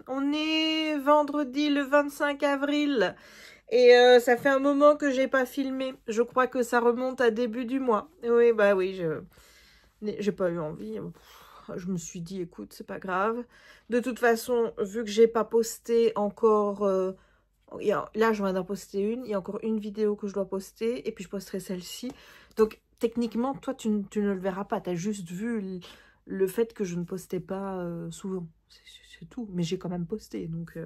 On est vendredi le 25 avril. Et ça fait un moment que j'ai pas filmé. Je crois que ça remonte à début du mois. Oui, bah oui, j'ai pas eu envie. Je me suis dit, écoute, c'est pas grave. De toute façon, vu que j'ai pas posté encore... là, je viens d'en poster une. Il y a encore une vidéo que je dois poster. Et puis, je posterai celle-ci. Donc, techniquement, toi, tu ne le verras pas. Tu as juste vu le fait que je ne postais pas souvent. C'est tout. Mais j'ai quand même posté. Donc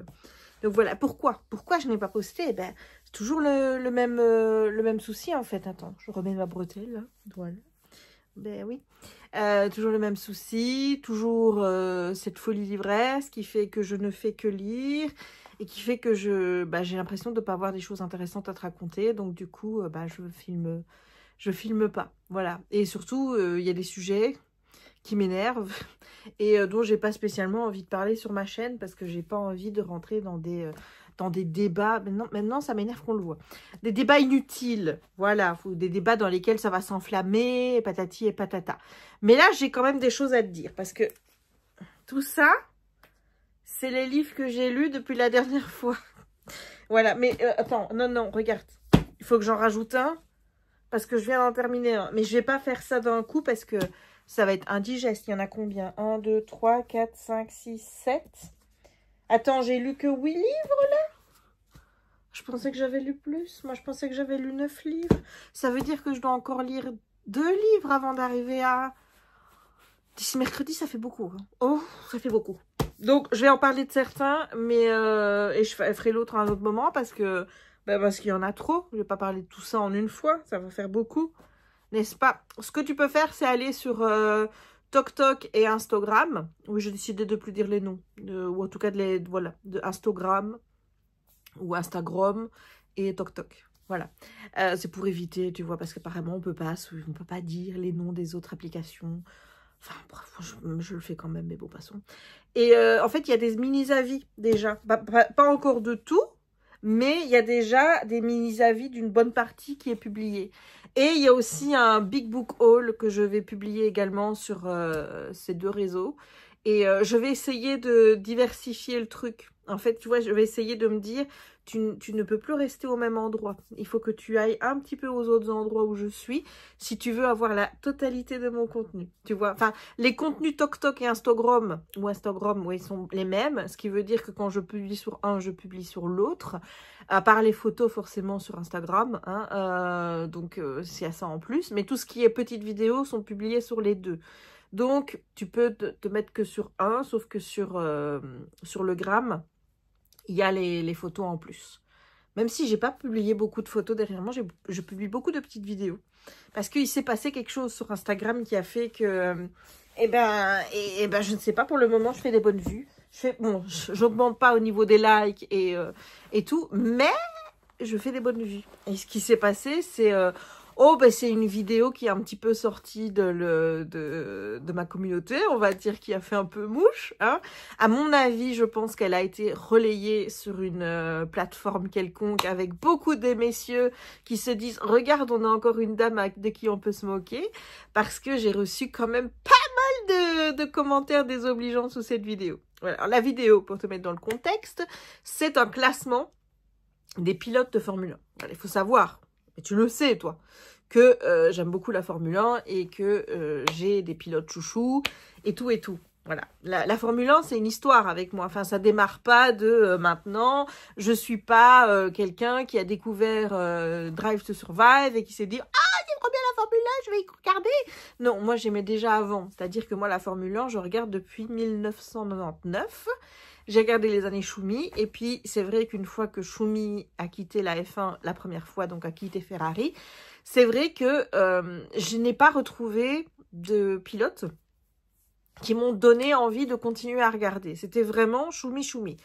voilà. Pourquoi je n'ai pas posté? Eh ben, c'est toujours le même souci, en fait. Attends, je remets ma bretelle, là. Voilà. Ben oui. Toujours le même souci, toujours cette folie d'ivresse qui fait que je ne fais que lire et qui fait que j'ai l'impression de ne pas avoir des choses intéressantes à te raconter. Donc du coup, je filme pas. Voilà. Et surtout, il y a des sujets qui m'énervent et dont j'ai pas spécialement envie de parler sur ma chaîne parce que j'ai pas envie de rentrer dans des débats. Maintenant ça m'énerve qu'on le voit. Des débats inutiles, voilà, des débats dans lesquels ça va s'enflammer, patati et patata. Mais là, j'ai quand même des choses à te dire parce que tout ça, c'est les livres que j'ai lus depuis la dernière fois. Voilà, mais attends, non, regarde. Il faut que j'en rajoute un parce que je viens d'en terminer un. Mais je vais pas faire ça d'un coup parce que ça va être indigeste. Il y en a combien? 1, 2, 3, 4, 5, 6, 7. Attends, j'ai lu que 8 livres là? Je pensais que j'avais lu plus. Moi, je pensais que j'avais lu 9 livres. Ça veut dire que je dois encore lire 2 livres avant d'arriver à... D'ici mercredi, ça fait beaucoup. Hein. Oh, ça fait beaucoup. Donc, je vais en parler de certains, mais et je ferai l'autre à un autre moment parce qu'il y en a trop. Je ne vais pas parler de tout ça en une fois. Ça va faire beaucoup. N'est-ce pas? Ce que tu peux faire, c'est aller sur TokTok et Instagram. Oui, j'ai décidé de ne plus dire les noms. Ou en tout cas, de Instagram ou Instagram et TokTok. Voilà. C'est pour éviter, tu vois, parce qu'apparemment, on peut pas dire les noms des autres applications. Enfin, bref, je le fais quand même, mais bon, passons. Et en fait, il y a des mini-avis déjà. Pas encore de tout, mais il y a déjà des mini-avis d'une bonne partie qui est publiée. Et il y a aussi un Big Book Haul que je vais publier également sur ces 2 réseaux. Et je vais essayer de diversifier le truc. En fait, tu vois, je vais essayer de me dire, tu ne peux plus rester au même endroit. Il faut que tu ailles un petit peu aux autres endroits où je suis si tu veux avoir la totalité de mon contenu. Tu vois, enfin, les contenus TokTok et Instagram, ouais, ils sont les mêmes. Ce qui veut dire que quand je publie sur un, je publie sur l'autre. À part les photos, forcément, sur Instagram. Hein, donc, c'est à ça en plus. Mais tout ce qui est petites vidéos sont publiées sur les 2. Donc, tu peux te mettre que sur un, sauf que sur le gramme, il y a les photos en plus. Même si j'ai pas publié beaucoup de photos derrière moi, je publie beaucoup de petites vidéos. Parce qu'il s'est passé quelque chose sur Instagram qui a fait que, je ne sais pas, pour le moment, je fais des bonnes vues. Bon, j'augmente pas au niveau des likes et tout, mais je fais des bonnes vues. Et ce qui s'est passé, c'est... c'est une vidéo qui est un petit peu sortie de ma communauté, on va dire, qui a fait un peu mouche. Hein. À mon avis, je pense qu'elle a été relayée sur une plateforme quelconque avec beaucoup de messieurs qui se disent « Regarde, on a encore une dame de qui on peut se moquer » parce que j'ai reçu quand même pas mal de commentaires désobligeants sous cette vidéo. Voilà. Alors, la vidéo, pour te mettre dans le contexte, c'est un classement des pilotes de Formule 1. Voilà, il faut savoir, et tu le sais toi, que j'aime beaucoup la Formule 1 et que j'ai des pilotes chouchous et tout et tout. Voilà, la Formule 1, c'est une histoire avec moi. Enfin, ça démarre pas de maintenant. Je suis pas quelqu'un qui a découvert Drive to Survive et qui s'est dit « Ah, c'est trop bien la Formule 1, je vais y regarder !» Non, moi, j'aimais déjà avant. C'est-à-dire que moi, la Formule 1, je regarde depuis 1999. J'ai regardé les années Schumi, et puis c'est vrai qu'une fois que Schumi a quitté la F1 la première fois, donc a quitté Ferrari, c'est vrai que je n'ai pas retrouvé de pilotes qui m'ont donné envie de continuer à regarder. C'était vraiment Schumi.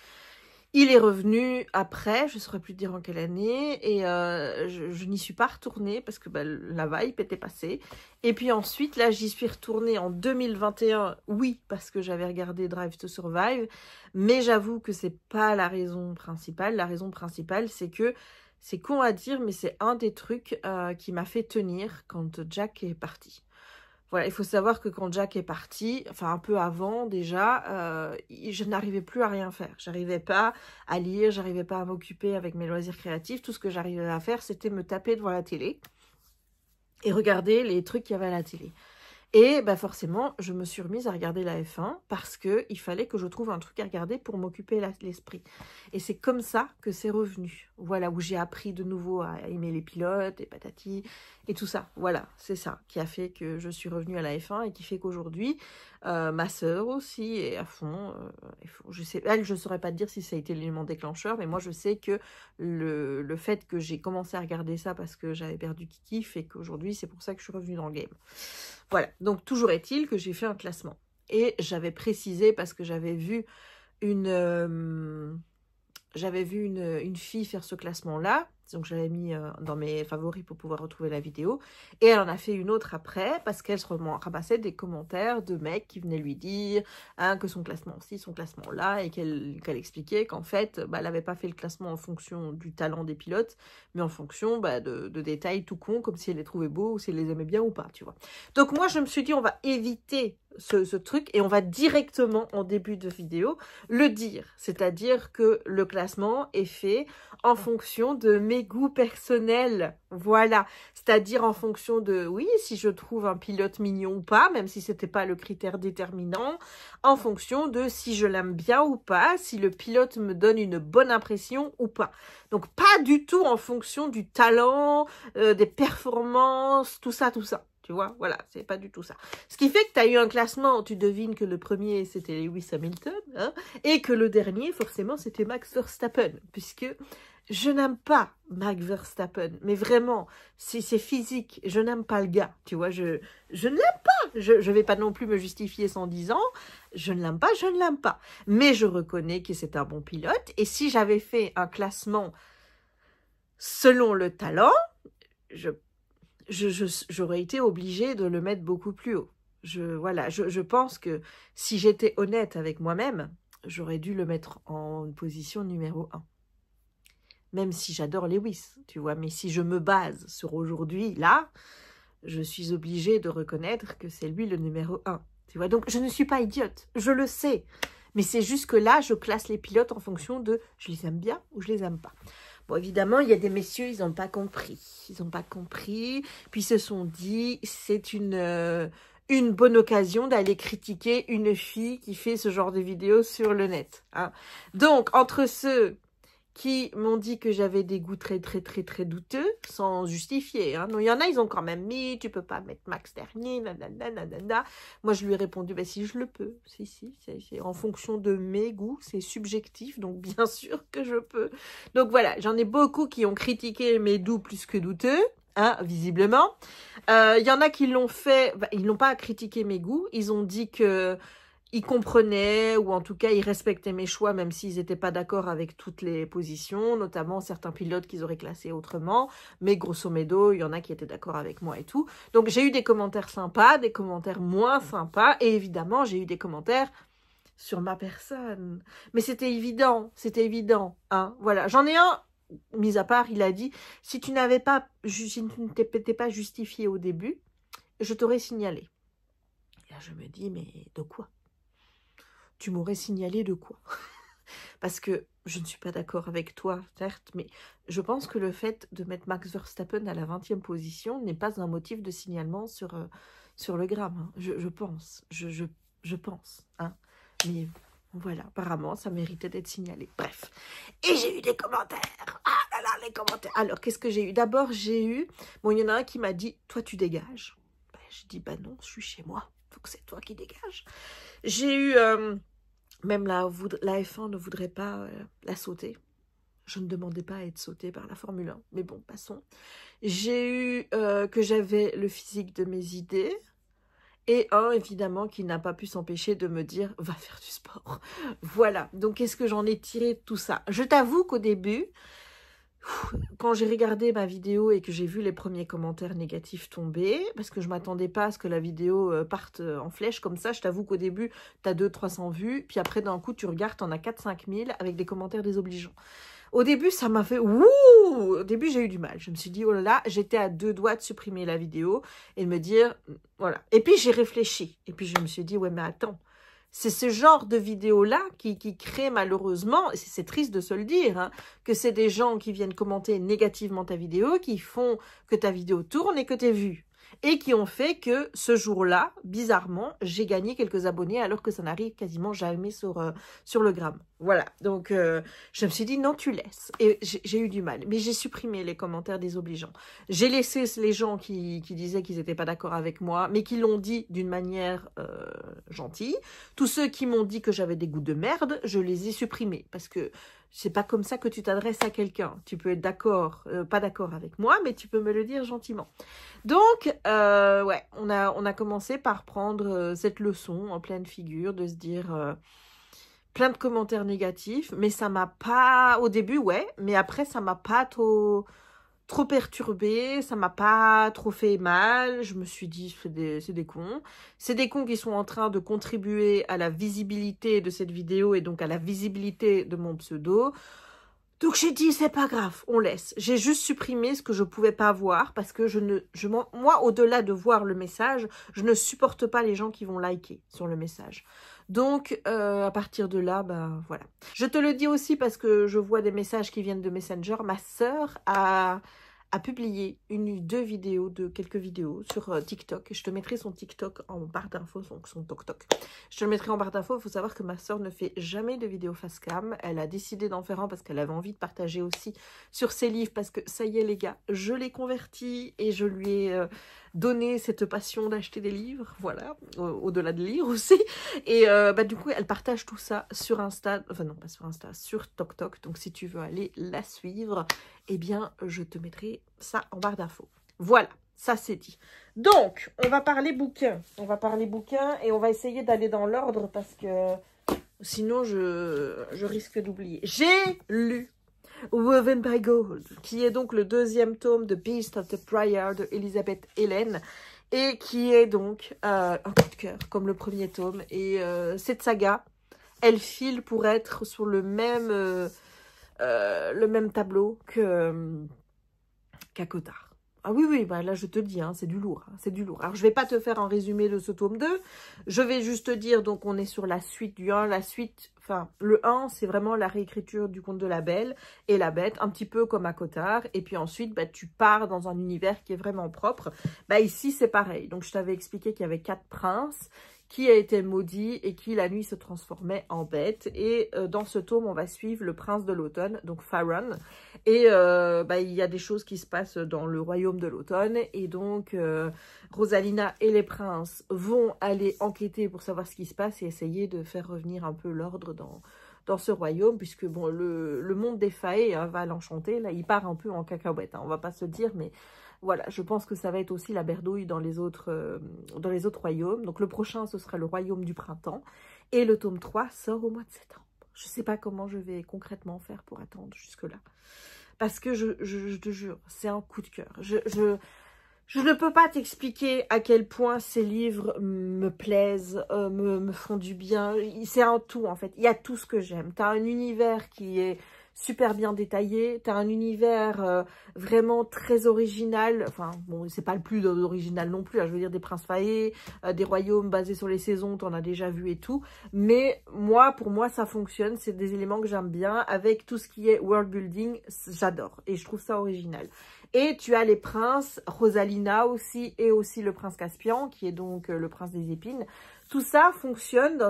Il est revenu après, je ne saurais plus dire en quelle année, et je n'y suis pas retournée parce que la vibe était passée. Et puis ensuite, là, j'y suis retournée en 2021, oui, parce que j'avais regardé Drive to Survive, mais j'avoue que c'est pas la raison principale. La raison principale, c'est que, c'est con à dire, mais c'est un des trucs qui m'a fait tenir quand Jack est parti. Voilà, il faut savoir que quand Jack est parti, enfin un peu avant déjà, je n'arrivais plus à rien faire. J'arrivais pas à lire, j'arrivais pas à m'occuper avec mes loisirs créatifs. Tout ce que j'arrivais à faire, c'était me taper devant la télé et regarder les trucs qu'il y avait à la télé. Et bah forcément, je me suis remise à regarder la F1 parce qu'il fallait que je trouve un truc à regarder pour m'occuper l'esprit. Et c'est comme ça que c'est revenu. Voilà, où j'ai appris de nouveau à aimer les pilotes et patati et tout ça. Voilà, c'est ça qui a fait que je suis revenue à la F1 et qui fait qu'aujourd'hui, ma sœur aussi est à fond. Je sais, elle, je ne saurais pas te dire si ça a été l'élément déclencheur, mais moi je sais que le fait que j'ai commencé à regarder ça parce que j'avais perdu Kiki fait qu'aujourd'hui, c'est pour ça que je suis revenue dans le game. Voilà, donc toujours est-il que j'ai fait un classement. Et j'avais précisé parce que j'avais vu une fille faire ce classement-là. Donc j'avais mis dans mes favoris pour pouvoir retrouver la vidéo. Et elle en a fait une autre après parce qu'elle se ramassait des commentaires de mecs qui venaient lui dire hein, que son classement ci, son classement là, et qu'elle expliquait qu'en fait, bah, elle n'avait pas fait le classement en fonction du talent des pilotes, mais en fonction bah, de détails tout con, comme si elle les trouvait beaux ou si elle les aimait bien ou pas, tu vois. Donc moi, je me suis dit, on va éviter ce truc et on va directement, en début de vidéo, le dire. C'est-à-dire que le classement est fait en fonction de mes goûts personnels. Voilà. C'est-à-dire en fonction de, oui, si je trouve un pilote mignon ou pas, même si c'était pas le critère déterminant, en fonction de si je l'aime bien ou pas, si le pilote me donne une bonne impression ou pas. Donc pas du tout en fonction du talent, des performances, tout ça, tout ça. Tu vois, voilà, c'est pas du tout ça. Ce qui fait que tu as eu un classement, tu devines que le premier, c'était Lewis Hamilton, hein, et que le dernier, forcément, c'était Max Verstappen, puisque je n'aime pas Max Verstappen, mais vraiment, c'est physique, je n'aime pas le gars, tu vois, je ne l'aime pas, je vais pas non plus me justifier sans disant, je ne l'aime pas, je ne l'aime pas, mais je reconnais que c'est un bon pilote, et si j'avais fait un classement selon le talent, j'aurais été obligée de le mettre beaucoup plus haut. Voilà, je pense que si j'étais honnête avec moi-même, j'aurais dû le mettre en position numéro 1. Même si j'adore Lewis, tu vois, mais si je me base sur aujourd'hui, là, je suis obligée de reconnaître que c'est lui le numéro 1. Tu vois, donc je ne suis pas idiote, je le sais. Mais c'est juste que là, je classe les pilotes en fonction de je les aime bien ou je les aime pas. Bon, évidemment, il y a des messieurs, ils n'ont pas compris. Ils n'ont pas compris. Puis ils se sont dit, c'est une bonne occasion d'aller critiquer une fille qui fait ce genre de vidéos sur le net. Hein. Donc, entre ceux qui m'ont dit que j'avais des goûts très douteux, sans justifier. Hein. Non, il y en a, ils ont quand même mis, tu peux pas mettre Max dernier, nanana. Moi, je lui ai répondu, bah si je le peux. Si, c'est en fonction de mes goûts, c'est subjectif, donc bien sûr que je peux. Donc voilà, j'en ai beaucoup qui ont critiqué mes doux plus que douteux, hein, visiblement. Il y en a qui l'ont fait, bah, ils n'ont pas critiqué mes goûts, ils ont dit que ils comprenaient, ou en tout cas, ils respectaient mes choix, même s'ils n'étaient pas d'accord avec toutes les positions, notamment certains pilotes qu'ils auraient classés autrement, mais grosso modo, il y en a qui étaient d'accord avec moi et tout. Donc, j'ai eu des commentaires sympas, des commentaires moins sympas, et évidemment, j'ai eu des commentaires sur ma personne. Mais c'était évident, hein. Voilà, j'en ai un, mis à part, il a dit, si tu n'avais pas, si tu ne t'étais pas justifié au début, je t'aurais signalé. Et là, je me dis, mais de quoi ? Tu m'aurais signalé de quoi? Parce que je ne suis pas d'accord avec toi, certes, mais je pense que le fait de mettre Max Verstappen à la 20e position n'est pas un motif de signalement sur le gramme. Hein. Je pense, je pense. Hein. Mais voilà, apparemment, ça méritait d'être signalé. Bref. Et j'ai eu des commentaires. Ah là là, les commentaires. Alors, qu'est-ce que j'ai eu? D'abord, j'ai eu... Bon, il y en a un qui m'a dit, toi, tu dégages. Ben, je dis, bah non, je suis chez moi. Donc, c'est toi qui dégages. J'ai eu... Même la F1 ne voudrait pas la sauter. Je ne demandais pas à être sautée par la Formule 1. Mais bon, passons. J'ai eu que j'avais le physique de mes idées. Et un, évidemment, qui n'a pas pu s'empêcher de me dire « Va faire du sport ». Voilà. Donc, qu'est-ce que j'en ai tiré de tout ça? Je t'avoue qu'au début, quand j'ai regardé ma vidéo et que j'ai vu les premiers commentaires négatifs tomber, parce que je ne m'attendais pas à ce que la vidéo parte en flèche comme ça, je t'avoue qu'au début, tu as 200-300 vues, puis après d'un coup, tu regardes, tu en as 4-5 000 avec des commentaires désobligeants. Au début, ça m'a fait ouh. Au début, j'ai eu du mal. Je me suis dit, oh là là, j'étais à 2 doigts de supprimer la vidéo et de me dire, voilà. Et puis, j'ai réfléchi. Et puis, je me suis dit, ouais, mais attends. C'est ce genre de vidéo-là qui crée malheureusement, et c'est triste de se le dire, hein, que c'est des gens qui viennent commenter négativement ta vidéo, qui font que ta vidéo tourne et que tu es vue. Et qui ont fait que ce jour-là, bizarrement, j'ai gagné quelques abonnés alors que ça n'arrive quasiment jamais sur le gramme. Voilà, donc je me suis dit non, tu laisses. Et j'ai eu du mal, mais j'ai supprimé les commentaires désobligeants. J'ai laissé les gens qui disaient qu'ils n'étaient pas d'accord avec moi, mais qui l'ont dit d'une manière gentille. Tous ceux qui m'ont dit que j'avais des goûts de merde, je les ai supprimés parce que c'est pas comme ça que tu t'adresses à quelqu'un. Tu peux être d'accord, pas d'accord avec moi, mais tu peux me le dire gentiment. Donc, ouais, on a commencé par prendre cette leçon en pleine figure, de se dire plein de commentaires négatifs, mais ça m'a pas, au début, ouais, mais après, ça m'a pas trop perturbée, ça m'a pas trop fait mal. Je me suis dit, c'est des cons. C'est des cons qui sont en train de contribuer à la visibilité de cette vidéo et donc à la visibilité de mon pseudo. Donc j'ai dit, c'est pas grave, on laisse. J'ai juste supprimé ce que je pouvais pas voir parce que moi, au-delà de voir le message, je ne supporte pas les gens qui vont liker sur le message. Donc, à partir de là, ben voilà. Je te le dis aussi parce que je vois des messages qui viennent de Messenger. Ma sœur a publié deux vidéos, quelques vidéos sur TikTok. Je te mettrai son TikTok en barre d'infos, son TokTok. Je te le mettrai en barre d'infos. Il faut savoir que ma sœur ne fait jamais de vidéos face cam. Elle a décidé d'en faire un parce qu'elle avait envie de partager aussi sur ses livres. Parce que ça y est les gars, je l'ai convertie et je lui ai donné cette passion d'acheter des livres. Voilà, au-delà de lire aussi. Et bah, du coup, elle partage tout ça sur Insta. Enfin non, pas sur Insta, sur TokTok. Donc si tu veux aller la suivre, eh bien, je te mettrai ça en barre d'infos. Voilà, ça c'est dit. Donc, on va parler bouquin. On va parler bouquin et on va essayer d'aller dans l'ordre parce que sinon, je risque d'oublier. J'ai lu Woven by Gold, qui est donc le deuxième tome de Beast of the Briar de Elizabeth Helen et qui est donc un coup de cœur, comme le premier tome. Et cette saga, elle file pour être sur le même tableau qu'à Cotard. Ah oui, oui, bah là je te dis, hein, c'est du lourd, hein, c'est du lourd. Alors je vais pas te faire un résumé de ce tome 2, je vais juste te dire, donc on est sur la suite du 1, la suite, enfin le 1 c'est vraiment la réécriture du conte de la Belle et la Bête, un petit peu comme à Cotard, et puis ensuite bah, tu pars dans un univers qui est vraiment propre. Bah ici c'est pareil, donc je t'avais expliqué qu'il y avait 4 princes, qui a été maudit et qui la nuit se transformait en bête. Et dans ce tome, on va suivre le prince de l'automne, donc Faron. Et bah, il y a des choses qui se passent dans le royaume de l'automne. Et donc, Rosalina et les princes vont aller enquêter pour savoir ce qui se passe et essayer de faire revenir un peu l'ordre dans ce royaume, puisque bon, le monde des faées va l'enchanter. Là, il part un peu en cacahuète, hein, on va pas se dire, mais... Voilà, je pense que ça va être aussi la berdouille dans les autres royaumes. Donc le prochain, ce sera le royaume du printemps. Et le tome 3 sort au mois de septembre. Je ne sais pas comment je vais concrètement faire pour attendre jusque-là. Parce que je te jure, c'est un coup de cœur. Je ne peux pas t'expliquer à quel point ces livres me plaisent, me font du bien. C'est un tout en fait. Il y a tout ce que j'aime. Tu as un univers qui est super bien détaillé, tu as un univers vraiment très original, enfin bon c'est pas le plus original non plus, hein, je veux dire des princes faées, des royaumes basés sur les saisons, tu en as déjà vu et tout, mais pour moi ça fonctionne, c'est des éléments que j'aime bien, avec tout ce qui est world building, j'adore et je trouve ça original. Et tu as les princes, Rosalina aussi, et aussi le prince Caspian, qui est donc le prince des épines, tout ça fonctionne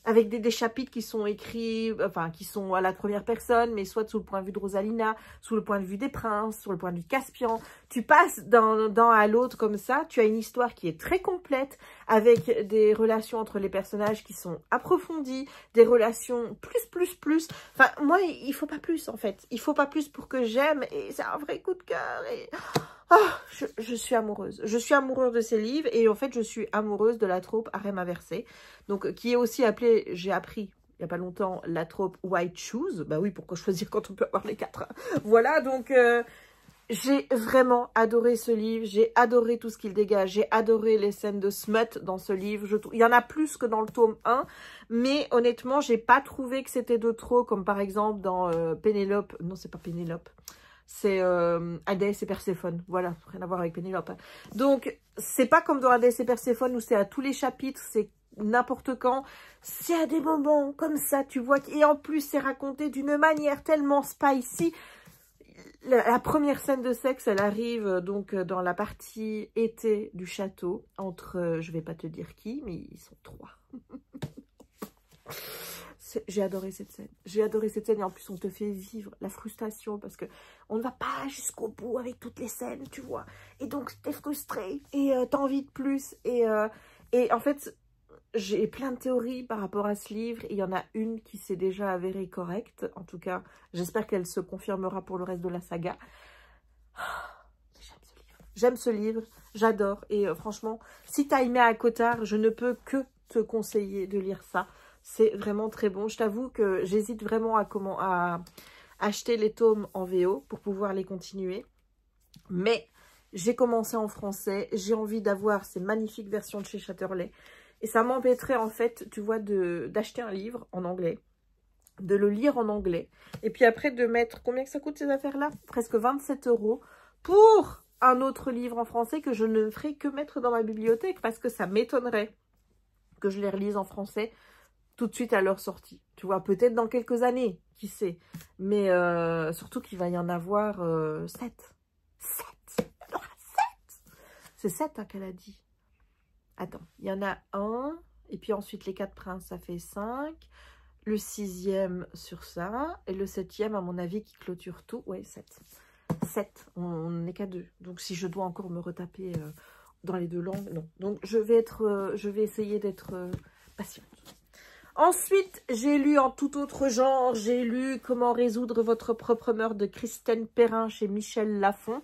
avec des chapitres qui sont écrits, enfin, qui sont à la première personne, mais soit sous le point de vue de Rosalina, sous le point de vue des princes, sur le point de vue de Caspian. Tu passes d'un à l'autre comme ça. Tu as une histoire qui est très complète, avec des relations entre les personnages qui sont approfondies, des relations plus. Enfin, moi, il faut pas plus, en fait. Il faut pas plus pour que j'aime, et c'est un vrai coup de cœur, et... Oh, je suis amoureuse. Je suis amoureuse de ces livres et en fait, je suis amoureuse de la troupe Harem Inversé. Donc, qui est aussi appelée, j'ai appris il n'y a pas longtemps, la troupe White Shoes. Bah oui, pourquoi choisir quand on peut avoir les 4 hein. Voilà, donc J'ai vraiment adoré ce livre, j'ai adoré tout ce qu'il dégage, j'ai adoré les scènes de smut dans ce livre. Il y en a plus que dans le tome 1, mais honnêtement, j'ai pas trouvé que c'était de trop, comme par exemple dans Pénélope. Non, c'est pas Pénélope, c'est Hadès et Perséphone. Voilà, rien à voir avec Pénélope. Hein. Donc, c'est pas comme dans Hadès et Perséphone où c'est à tous les chapitres, c'est n'importe quand. C'est à des moments comme ça, tu vois. Et en plus, c'est raconté d'une manière tellement spicy. La première scène de sexe, elle arrive donc dans la partie été du château, entre, je vais pas te dire qui, mais ils sont 3. J'ai adoré cette scène. J'ai adoré cette scène et en plus on te fait vivre la frustration parce que on ne va pas jusqu'au bout avec toutes les scènes, tu vois. Et donc t'es frustré et t'as envie de plus. Et en fait, j'ai plein de théories par rapport à ce livre. Il y en a une qui s'est déjà avérée correcte. En tout cas, j'espère qu'elle se confirmera pour le reste de la saga. J'aime ce livre, j'adore. Et franchement, si tu as aimé Cotard, je ne peux que te conseiller de lire ça. C'est vraiment très bon. Je t'avoue que j'hésite vraiment à acheter les tomes en VO pour pouvoir les continuer. Mais j'ai commencé en français. J'ai envie d'avoir ces magnifiques versions de chez Chatterley. Et ça m'embêterait en fait, tu vois, d'acheter un livre en anglais, de le lire en anglais, et puis après de mettre, combien que ça coûte ces affaires-là? Presque 27 € pour un autre livre en français que je ne ferai que mettre dans ma bibliothèque, parce que ça m'étonnerait que je les relise en français tout de suite à leur sortie. Tu vois, peut-être dans quelques années, qui sait. Mais surtout qu'il va y en avoir 7. 7. Il y en aura 7. C'est 7 hein, qu'elle a dit. Attends, il y en a un, et puis ensuite les 4 princes, ça fait 5. Le 6e sur ça, et le 7e, à mon avis, qui clôture tout, ouais, 7. 7, on n'est qu'à 2. Donc si je dois encore me retaper dans les 2 langues, non. Donc je vais essayer d'être patiente. Ensuite, j'ai lu en tout autre genre, j'ai lu Comment résoudre votre propre meurtre de Christine Perrin chez Michel Lafon.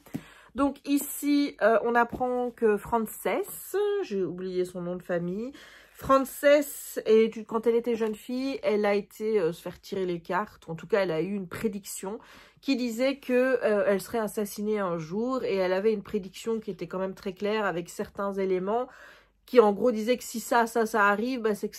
Donc ici, on apprend que Frances, j'ai oublié son nom de famille, Frances, quand elle était jeune fille, elle a été se faire tirer les cartes, en tout cas elle a eu une prédiction qui disait que elle serait assassinée un jour, et elle avait une prédiction qui était quand même très claire avec certains éléments qui en gros disait que si ça arrive, bah, c'est que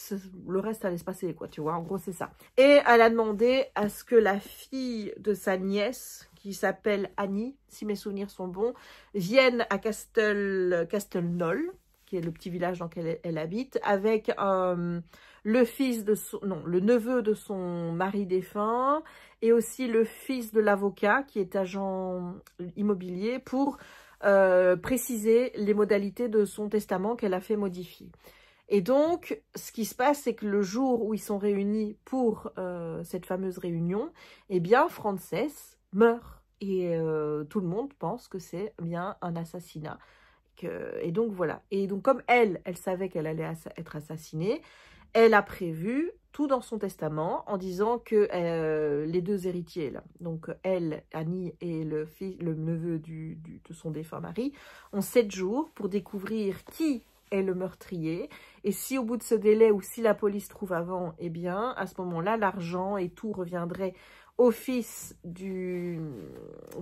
le reste allait se passer, quoi, tu vois, en gros c'est ça. Et elle a demandé à ce que la fille de sa nièce, qui s'appelle Annie, si mes souvenirs sont bons, vienne à Castelnol, qui est le petit village dans lequel elle habite, avec le neveu de son mari défunt, et aussi le fils de l'avocat, qui est agent immobilier, pour préciser les modalités de son testament qu'elle a fait modifier. Et donc, ce qui se passe, c'est que le jour où ils sont réunis pour cette fameuse réunion, eh bien, Frances meurt. Et tout le monde pense que c'est bien un assassinat. Et donc, voilà. Et donc, comme elle savait qu'elle allait être assassinée, elle a prévu tout dans son testament en disant que les 2 héritiers, là, donc elle, Annie et le neveu de son défunt mari, ont 7 jours pour découvrir qui est le meurtrier. Et si au bout de ce délai, ou si la police trouve avant, eh bien, à ce moment-là, l'argent et tout reviendrait au fils de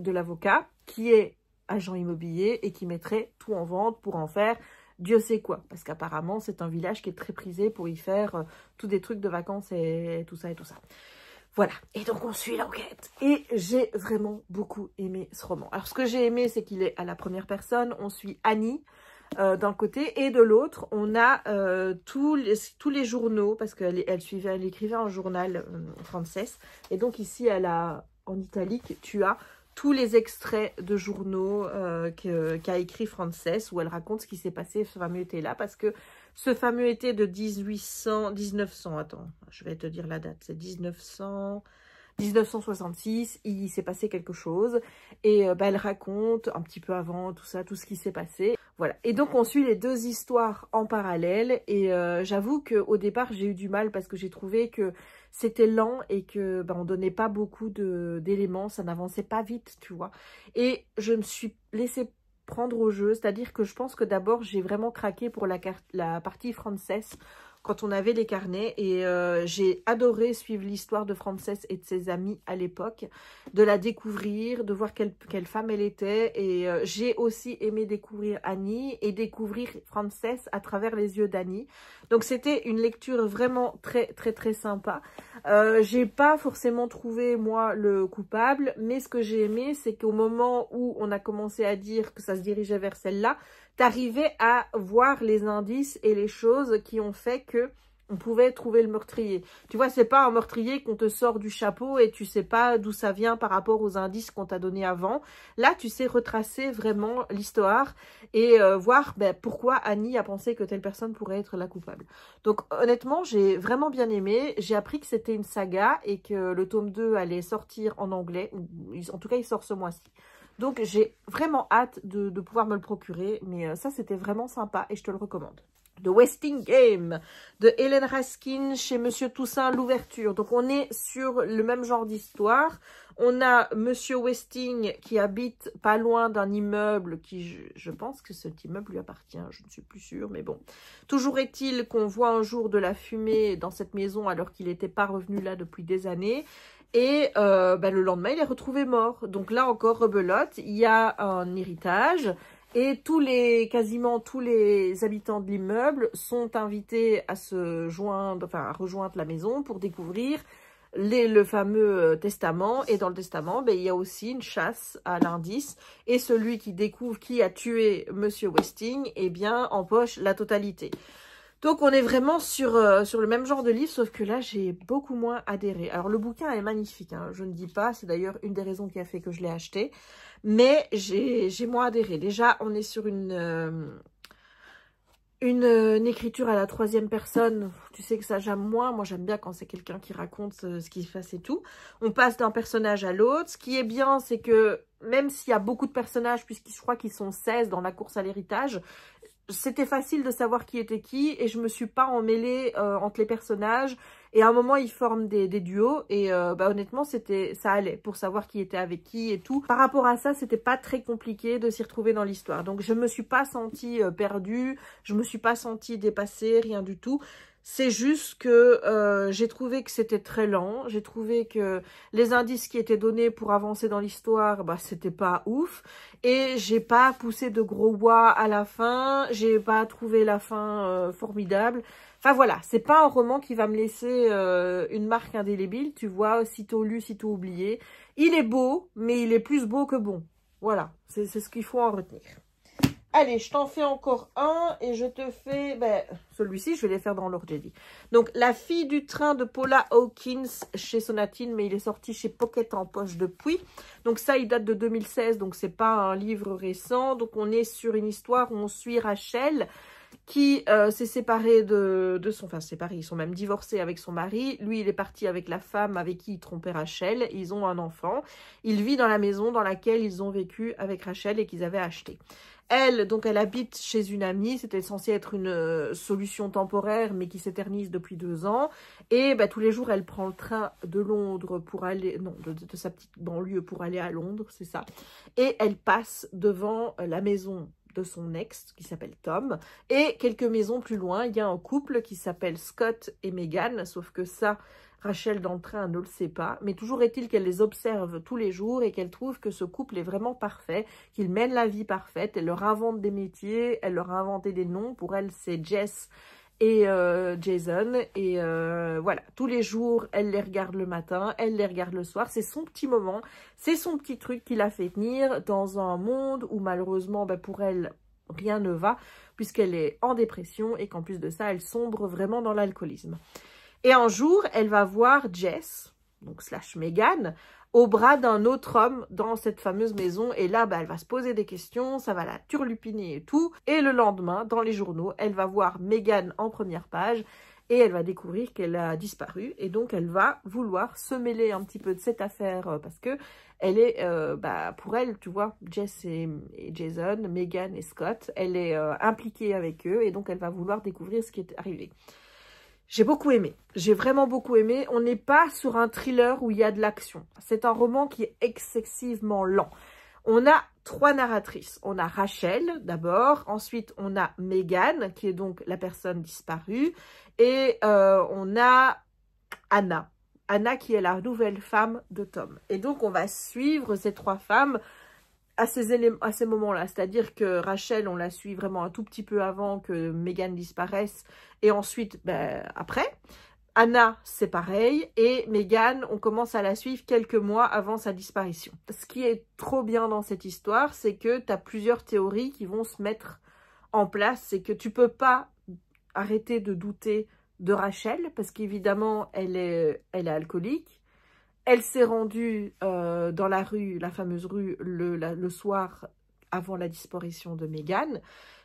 l'avocat, qui est agent immobilier et qui mettrait tout en vente pour en faire Dieu sait quoi, parce qu'apparemment, c'est un village qui est très prisé pour y faire tous des trucs de vacances et tout ça et tout ça. Voilà, et donc on suit l'enquête. Et j'ai vraiment beaucoup aimé ce roman. Alors, ce que j'ai aimé, c'est qu'il est à la première personne. On suit Annie d'un côté, et de l'autre, on a tous les journaux, parce qu'elle écrivait un journal, Frances. Et donc ici, elle a, en italique, tu as tous les extraits de journaux qu'a écrit Frances, où elle raconte ce qui s'est passé ce fameux été-là, parce que ce fameux été de 1900, attends, je vais te dire la date, c'est 1966, il s'est passé quelque chose, et elle raconte un petit peu avant tout ça, tout ce qui s'est passé. Voilà, et donc on suit les 2 histoires en parallèle, et j'avoue qu'au départ j'ai eu du mal parce que j'ai trouvé que c'était lent et que on donnait pas beaucoup d'éléments, ça n'avançait pas vite, tu vois. Et je me suis laissée prendre au jeu, c'est-à-dire que je pense que d'abord j'ai vraiment craqué pour la partie Frances, quand on avait les carnets. Et j'ai adoré suivre l'histoire de Frances et de ses amis à l'époque, de la découvrir, de voir quelle femme elle était. Et j'ai aussi aimé découvrir Annie et découvrir Frances à travers les yeux d'Annie. Donc c'était une lecture vraiment très très très sympa. J'ai pas forcément trouvé moi le coupable, mais ce que j'ai aimé, c'est qu'au moment où on a commencé à dire que ça se dirigeait vers celle-là, t'arrivais à voir les indices et les choses qui ont fait que on pouvait trouver le meurtrier. Tu vois, c'est pas un meurtrier qu'on te sort du chapeau et tu sais pas d'où ça vient par rapport aux indices qu'on t'a donnés avant. Là, tu sais retracer vraiment l'histoire et voir pourquoi Annie a pensé que telle personne pourrait être la coupable. Donc, honnêtement, j'ai vraiment bien aimé. J'ai appris que c'était une saga et que le tome 2 allait sortir en anglais. En tout cas, il sort ce mois-ci. Donc, j'ai vraiment hâte de pouvoir me le procurer. Mais ça, c'était vraiment sympa et je te le recommande. The Westing Game de Hélène Raskin chez Monsieur Toussaint, l'ouverture. Donc, on est sur le même genre d'histoire. On a Monsieur Westing qui habite pas loin d'un immeuble qui, je pense que cet immeuble lui appartient, je ne suis plus sûre, mais bon. Toujours est-il qu'on voit un jour de la fumée dans cette maison alors qu'il n'était pas revenu là depuis des années. Et le lendemain, il est retrouvé mort. Donc là encore, rebelote, il y a un héritage. Et quasiment tous les habitants de l'immeuble sont invités à se joindre, enfin à rejoindre la maison pour découvrir le fameux testament. Et dans le testament, il y a aussi une chasse à l'indice. Et celui qui découvre qui a tué Monsieur Westing, empoche la totalité. Donc, on est vraiment sur le même genre de livre, sauf que là, j'ai beaucoup moins adhéré. Alors, le bouquin est magnifique, hein, je ne dis pas. C'est d'ailleurs une des raisons qui a fait que je l'ai acheté. Mais j'ai moins adhéré. Déjà, on est sur une écriture à la 3e personne. Tu sais que ça, j'aime moins. Moi, j'aime bien quand c'est quelqu'un qui raconte ce qui se passe et tout. On passe d'un personnage à l'autre. Ce qui est bien, c'est que même s'il y a beaucoup de personnages, puisque je crois qu'ils sont 16 dans la course à l'héritage, c'était facile de savoir qui était qui et je me suis pas emmêlée entre les personnages. Et à un moment, ils forment des duos et honnêtement, ça allait pour savoir qui était avec qui et tout. Par rapport à ça, c'était pas très compliqué de s'y retrouver dans l'histoire. Donc, je me suis pas sentie perdue, je me suis pas sentie dépassée, rien du tout. C'est juste que j'ai trouvé que c'était très lent. J'ai trouvé que les indices qui étaient donnés pour avancer dans l'histoire, c'était pas ouf. Et j'ai pas poussé de gros bois à la fin. J'ai pas trouvé la fin formidable. Enfin voilà, c'est pas un roman qui va me laisser une marque indélébile. Tu vois, sitôt lu, sitôt oublié. Il est beau, mais il est plus beau que bon. Voilà, c'est ce qu'il faut en retenir. Allez, je t'en fais encore un et je te fais... celui-ci, je vais les faire dans l'ordre, j'ai dit. Donc, La fille du train de Paula Hawkins chez Sonatine, mais il est sorti chez Pocket en poche depuis. Donc ça, il date de 2016, donc c'est pas un livre récent. Donc, on est sur une histoire où on suit Rachel qui s'est séparée de son... Enfin, séparée, ils sont même divorcés avec son mari. Lui, il est parti avec la femme avec qui il trompait Rachel. Ils ont un enfant. Il vit dans la maison dans laquelle ils ont vécu avec Rachel et qu'ils avaient acheté. Elle, donc, elle habite chez une amie. C'était censé être une solution temporaire, mais qui s'éternise depuis 2 ans. Et tous les jours, elle prend le train de Londres pour aller... Non, de sa petite banlieue pour aller à Londres, c'est ça. Et elle passe devant la maison de son ex, qui s'appelle Tom. Et quelques maisons plus loin, il y a un couple qui s'appelle Scott et Megan. Sauf que ça... Rachel dans le train ne le sait pas, mais toujours est-il qu'elle les observe tous les jours et qu'elle trouve que ce couple est vraiment parfait, qu'ils mènent la vie parfaite. Elle leur invente des métiers, elle leur a inventé des noms. Pour elle, c'est Jess et Jason. Et voilà, tous les jours, elle les regarde le matin, elle les regarde le soir. C'est son petit moment, c'est son petit truc qui la fait tenir dans un monde où malheureusement, pour elle, rien ne va, puisqu'elle est en dépression et qu'en plus de ça, elle sombre vraiment dans l'alcoolisme. Et un jour, elle va voir Jess, donc / Megan, au bras d'un autre homme dans cette fameuse maison. Et là, elle va se poser des questions, ça va la turlupiner et tout. Et le lendemain, dans les journaux, elle va voir Megan en première page et elle va découvrir qu'elle a disparu. Et donc, elle va vouloir se mêler un petit peu de cette affaire parce que elle est, pour elle, tu vois, Jess et Jason, Megan et Scott, elle est impliquée avec eux et donc elle va vouloir découvrir ce qui est arrivé. J'ai beaucoup aimé, j'ai vraiment beaucoup aimé. On n'est pas sur un thriller où il y a de l'action. C'est un roman qui est excessivement lent. On a 3 narratrices. On a Rachel d'abord, ensuite on a Megan, qui est donc la personne disparue, et on a Anna. Anna qui est la nouvelle femme de Tom. Et donc on va suivre ces 3 femmes à ces moments-là. C'est-à-dire que Rachel, on la suit vraiment un tout petit peu avant que Megan disparaisse, et ensuite, ben, après. Anna, c'est pareil, et Megan, on commence à la suivre quelques mois avant sa disparition. Ce qui est trop bien dans cette histoire, c'est que tu as plusieurs théories qui vont se mettre en place. C'est que tu peux pas arrêter de douter de Rachel, parce qu'évidemment, elle est alcoolique. Elle s'est rendue dans la rue, la fameuse rue, le soir avant la disparition de Megan.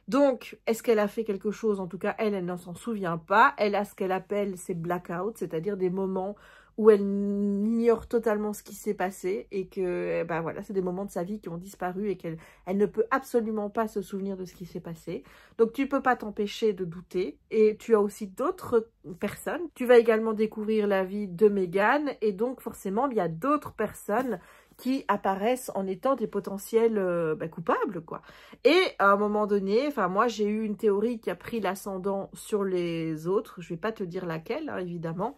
Donc, est-ce qu'elle a fait quelque chose? En tout cas, elle ne s'en souvient pas. Elle a ce qu'elle appelle ses blackouts, c'est-à-dire des moments où elle ignore totalement ce qui s'est passé et que, ben voilà, c'est des moments de sa vie qui ont disparu et qu'elle ne peut absolument pas se souvenir de ce qui s'est passé. Donc, tu ne peux pas t'empêcher de douter. Et tu as aussi d'autres personnes. Tu vas également découvrir la vie de Megan et donc, forcément, il y a d'autres personnes qui apparaissent en étant des potentiels coupables, quoi. Et à un moment donné, enfin moi j'ai eu une théorie qui a pris l'ascendant sur les autres, je vais pas te dire laquelle, hein, évidemment,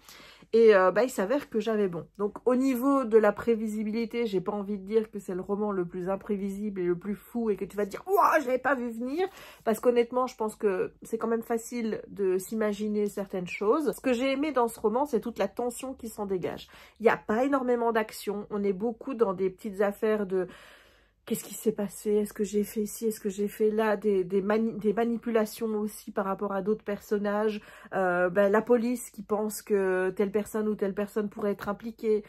et il s'avère que j'avais bon. Donc au niveau de la prévisibilité, j'ai pas envie de dire que c'est le roman le plus imprévisible et le plus fou et que tu vas te dire « Ouah, je l'avais pas vu venir !» Parce qu'honnêtement, je pense que c'est quand même facile de s'imaginer certaines choses. Ce que j'ai aimé dans ce roman, c'est toute la tension qui s'en dégage. Il n'y a pas énormément d'action, on est beaucoup dans des petites affaires de... Qu'est-ce qui s'est passé? Est-ce que j'ai fait ici? Est-ce que j'ai fait là? Des manipulations aussi par rapport à d'autres personnages. La police qui pense que telle personne ou telle personne pourrait être impliquée.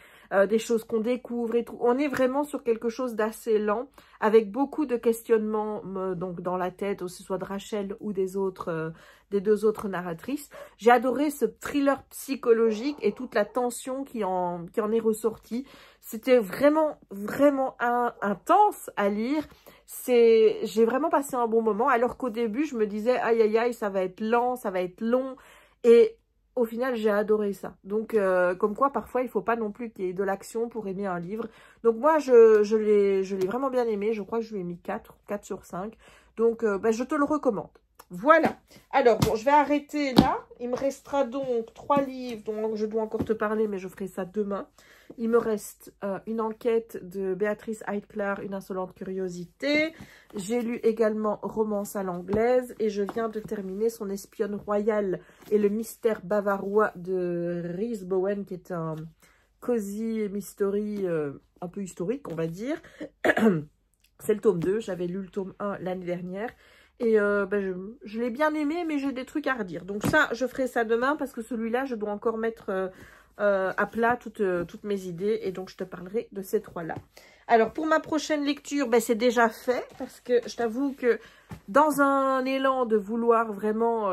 Des choses qu'on découvre et tout. On est vraiment sur quelque chose d'assez lent, avec beaucoup de questionnements donc dans la tête, que ce soit de Rachel ou des deux autres narratrices. J'ai adoré ce thriller psychologique et toute la tension qui en est ressortie. C'était vraiment, vraiment intense à lire. J'ai vraiment passé un bon moment, alors qu'au début, je me disais, aïe, aïe, aïe, ça va être lent, ça va être long. Et au final, j'ai adoré ça. Donc, comme quoi, parfois, il ne faut pas non plus qu'il y ait de l'action pour aimer un livre. Donc, moi, je l'ai vraiment bien aimé. Je crois que je lui ai mis 4 sur 5. Donc, je te le recommande. Voilà. Alors, bon, je vais arrêter là. Il me restera donc 3 livres dont je dois encore te parler, mais je ferai ça demain. Il me reste une enquête de Béatrice Heidklar, Une insolente curiosité. J'ai lu également Romance à l'anglaise et je viens de terminer Son espionne royale et le mystère bavarois de Rhys Bowen, qui est un cozy mystery un peu historique, on va dire. C'est le tome 2. J'avais lu le tome 1 l'année dernière. Et je l'ai bien aimé, mais j'ai des trucs à redire. Donc ça, je ferai ça demain parce que celui-là, je dois encore mettre à plat toutes mes idées. Et donc, je te parlerai de ces 3-là. Alors, pour ma prochaine lecture, c'est déjà fait. Parce que je t'avoue que dans un élan de vouloir vraiment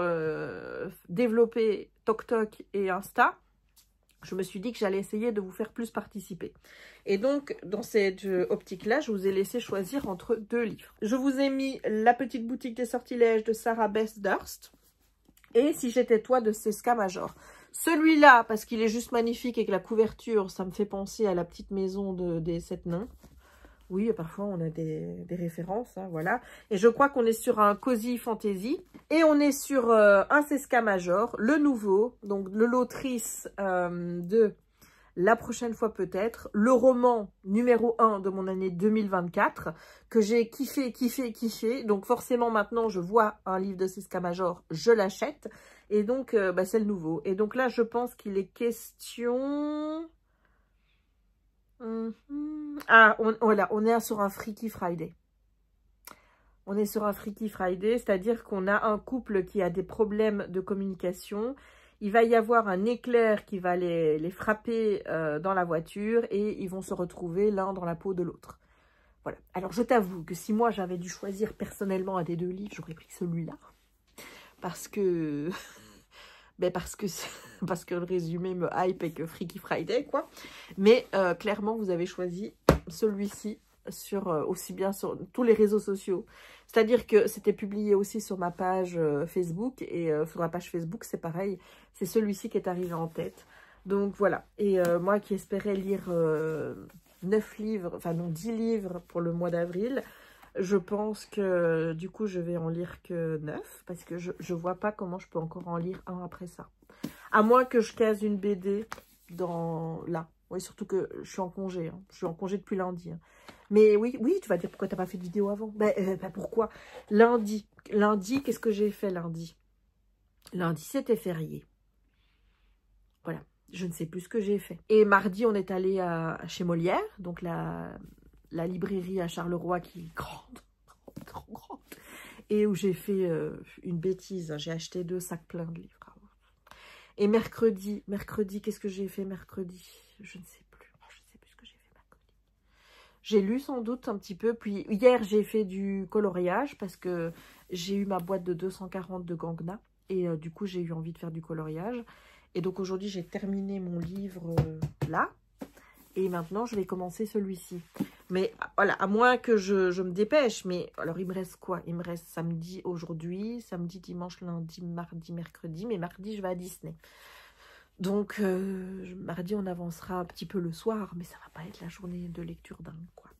développer TokTok et Insta, je me suis dit que j'allais essayer de vous faire plus participer. Et donc, dans cette optique-là, je vous ai laissé choisir entre 2 livres. Je vous ai mis La petite boutique des sortilèges de Sarah Beth Durst et Si j'étais toi de Seska Major. Celui-là, parce qu'il est juste magnifique et que la couverture, ça me fait penser à la petite maison des 7 nains. Oui, parfois on a des références, hein, voilà. Et je crois qu'on est sur un cozy fantasy. Et on est sur un Seska Major, le nouveau, donc le l'autrice de La prochaine fois peut-être, le roman numéro 1 de mon année 2024, que j'ai kiffé, kiffé, kiffé. Donc forcément maintenant je vois un livre de Seska Major, je l'achète. Et donc c'est le nouveau. Et donc là je pense qu'il est question... Ah, voilà, on est sur un Freaky Friday. On est sur un Freaky Friday, c'est-à-dire qu'on a un couple qui a des problèmes de communication. Il va y avoir un éclair qui va les frapper dans la voiture et ils vont se retrouver l'un dans la peau de l'autre. Voilà. Alors, je t'avoue que si moi, j'avais dû choisir personnellement un des 2 livres, j'aurais pris celui-là. Parce que... parce que le résumé me hype et que Freaky Friday, quoi. Mais clairement, vous avez choisi celui-ci aussi bien sur tous les réseaux sociaux. C'est-à-dire que c'était publié aussi sur ma page Facebook. Et sur ma page Facebook, c'est pareil. C'est celui-ci qui est arrivé en tête. Donc voilà. Et moi qui espérais lire 9 livres, enfin non, 10 livres pour le mois d'avril, Je pense que du coup, je vais en lire que 9 parce que je vois pas comment je peux encore en lire un après ça. À moins que je case une BD dans là. Oui, surtout que je suis en congé. Hein. Je suis en congé depuis lundi. Hein. Mais oui, tu vas dire pourquoi t'as pas fait de vidéo avant. Pourquoi? Lundi, qu'est-ce que j'ai fait lundi? Lundi, c'était férié. Voilà, je ne sais plus ce que j'ai fait. Et mardi, on est allé chez Molière, donc la librairie à Charleroi qui est grande, trop grande. Et où j'ai fait une bêtise. J'ai acheté 2 sacs pleins de livres. Et mercredi, qu'est-ce que j'ai fait mercredi? Je ne sais plus. Je ne sais plus ce que j'ai fait mercredi. J'ai lu sans doute un petit peu. Puis hier, j'ai fait du coloriage parce que j'ai eu ma boîte de 240 de Gangna. Et du coup, j'ai eu envie de faire du coloriage. Et donc aujourd'hui, j'ai terminé mon livre là. Et maintenant, je vais commencer celui-ci. Mais voilà, à moins que je me dépêche. Mais alors, il me reste quoi? Il me reste samedi aujourd'hui, samedi, dimanche, lundi, mardi, mercredi. Mais mardi, je vais à Disney. Donc, mardi, on avancera un petit peu le soir. Mais ça va pas être la journée de lecture dingue, quoi.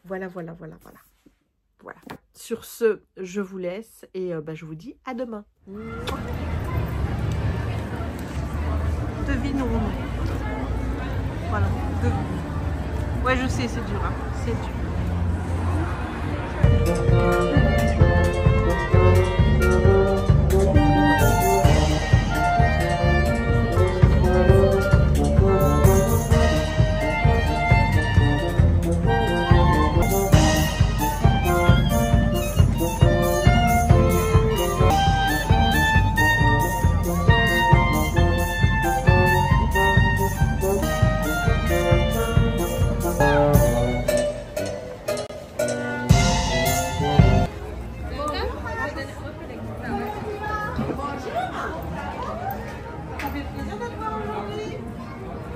Voilà. Voilà. Sur ce, je vous laisse. Et je vous dis à demain. Devinons. Voilà. Ouais, je sais, c'est dur. Hein. C'est dur.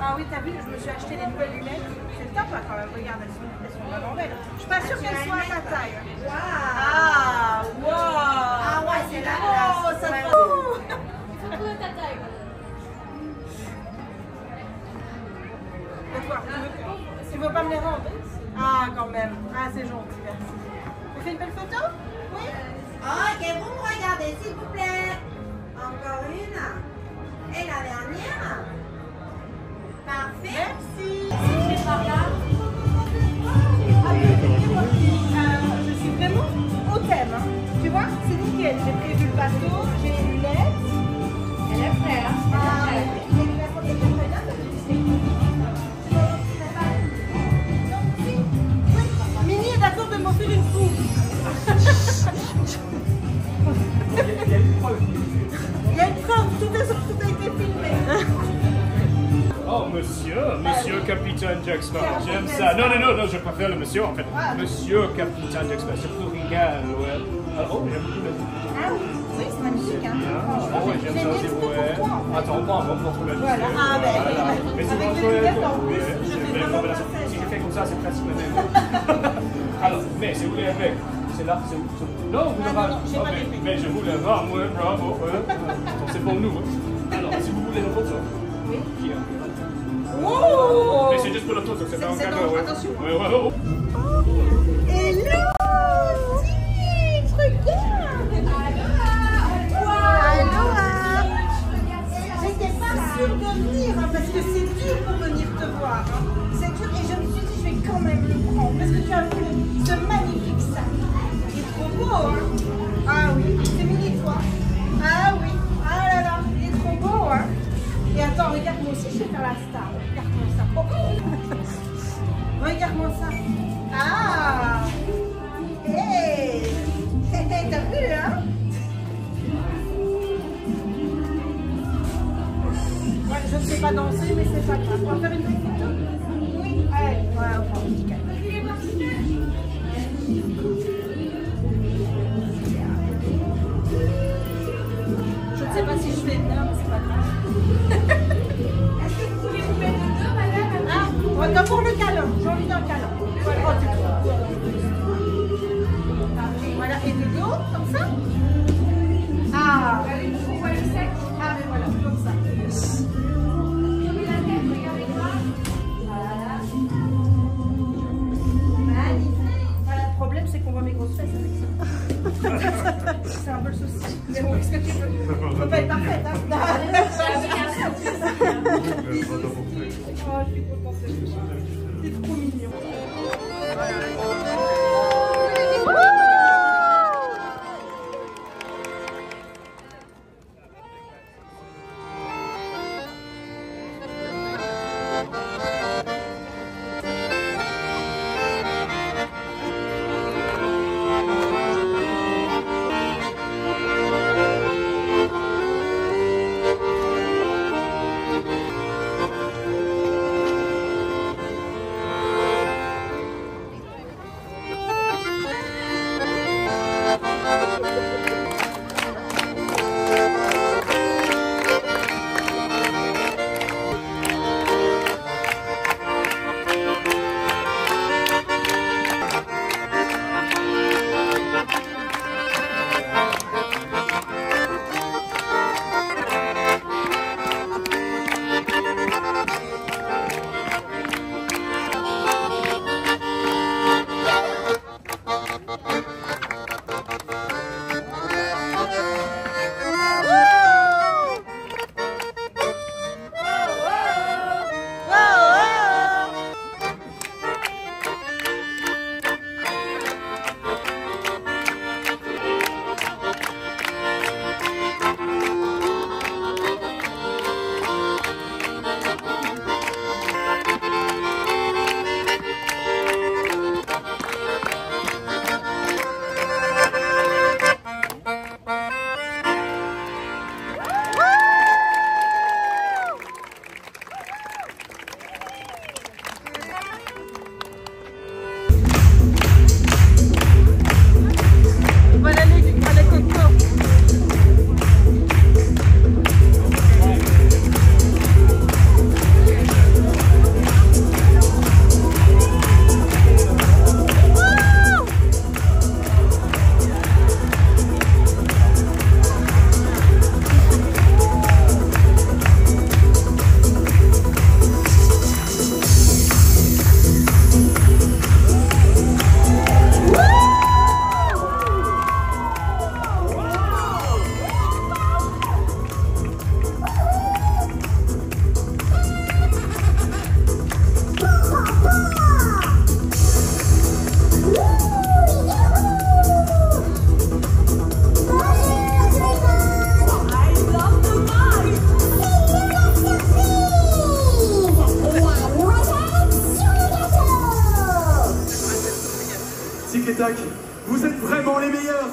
Ah oui, t'as vu, je me suis acheté des nouvelles lunettes. C'est top là quand même, regarde, elles sont vraiment belles. Je suis pas sûre qu'elles soient à ta taille. Waouh! Ah, wow! Ah ouais, c'est la classe. Oh, ça te va. Surtout à ta taille. D'accord, tu veux pas me les rendre? Ah, quand même. Ah, c'est gentil, merci. Vous faites une belle photo? Oui? Ok, vous me regardez, s'il vous plaît. Encore une. Et la dernière. Parfait. Merci. C'est par là. Je suis vraiment au thème. Hein. Tu vois, c'est nickel. J'ai prévu le bateau, j'ai les lunettes. Elle est prête. Ah, Mini est d'accord de m'offrir une coupe. Il y a une preuve. Tout a été filmé. Oh, monsieur Capitaine Jack Sparrow, j'aime ça. Non, je préfère le monsieur, en fait. Monsieur Capitaine Jack Sparrow, c'est Floringal, ouais. Oh, j'aime beaucoup la coupe. Ah oui, c'est magnifique, hein. Oh, ouais, j'aime ça aussi, ouais. Attends, on prend un bon pour le monsieur. Voilà. Ah, ben, mais c'est vraiment chouette. Si je fais comme ça, c'est presque le même. Alors, mais si vous voulez avec, c'est là, c'est... Non, vous l'avez pas. Mais je vous l'ai pas, moi, bravo. C'est pour nous. Alors, si vous voulez une photo. Oui. Oh! Mais c'est juste pour le tour, c'est pas un cadeau, ouais. Attention. Ouais. Hello! Regarde! Aloha! J'étais pas sûre de venir, hein, parce que c'est dur pour venir te voir. Hein. C'est dur, et je me suis dit, je vais quand même le prendre, parce que tu as vu ce magnifique sac. Il est trop beau, hein? Ah oui, c'est mini toi. Ah oui, ah là là, il est trop beau, hein? Et attends, regarde, moi aussi je vais faire la star. Regarde-moi ça. Oh. Regarde-moi ça. Ah! Hey! T'as vu, hein? Ouais, je ne sais pas danser, mais c'est pas grave. On va faire une petite photo. Oui. Allez, voilà, on va faire un petit câlin. Je ne sais pas si je fais bien, mais c'est pas grave. Est-ce que vous voulez vous mettre de deux, madame? Ah, d'abord le câlin. J'ai envie d'un câlin. Voilà, oh, c'est tout. Voilà, et de dos, comme ça. Ah, ah, mais voilà, comme ça. Tournez la tête, regardez-moi. mes grosses fesses avec ça. C'est un peu le souci. Mais bon, qu'est-ce que tu veux? On peut pas être parfaite, hein. Oh, je suis contente de tout ça. C'est trop mignon. Vous êtes vraiment les meilleurs.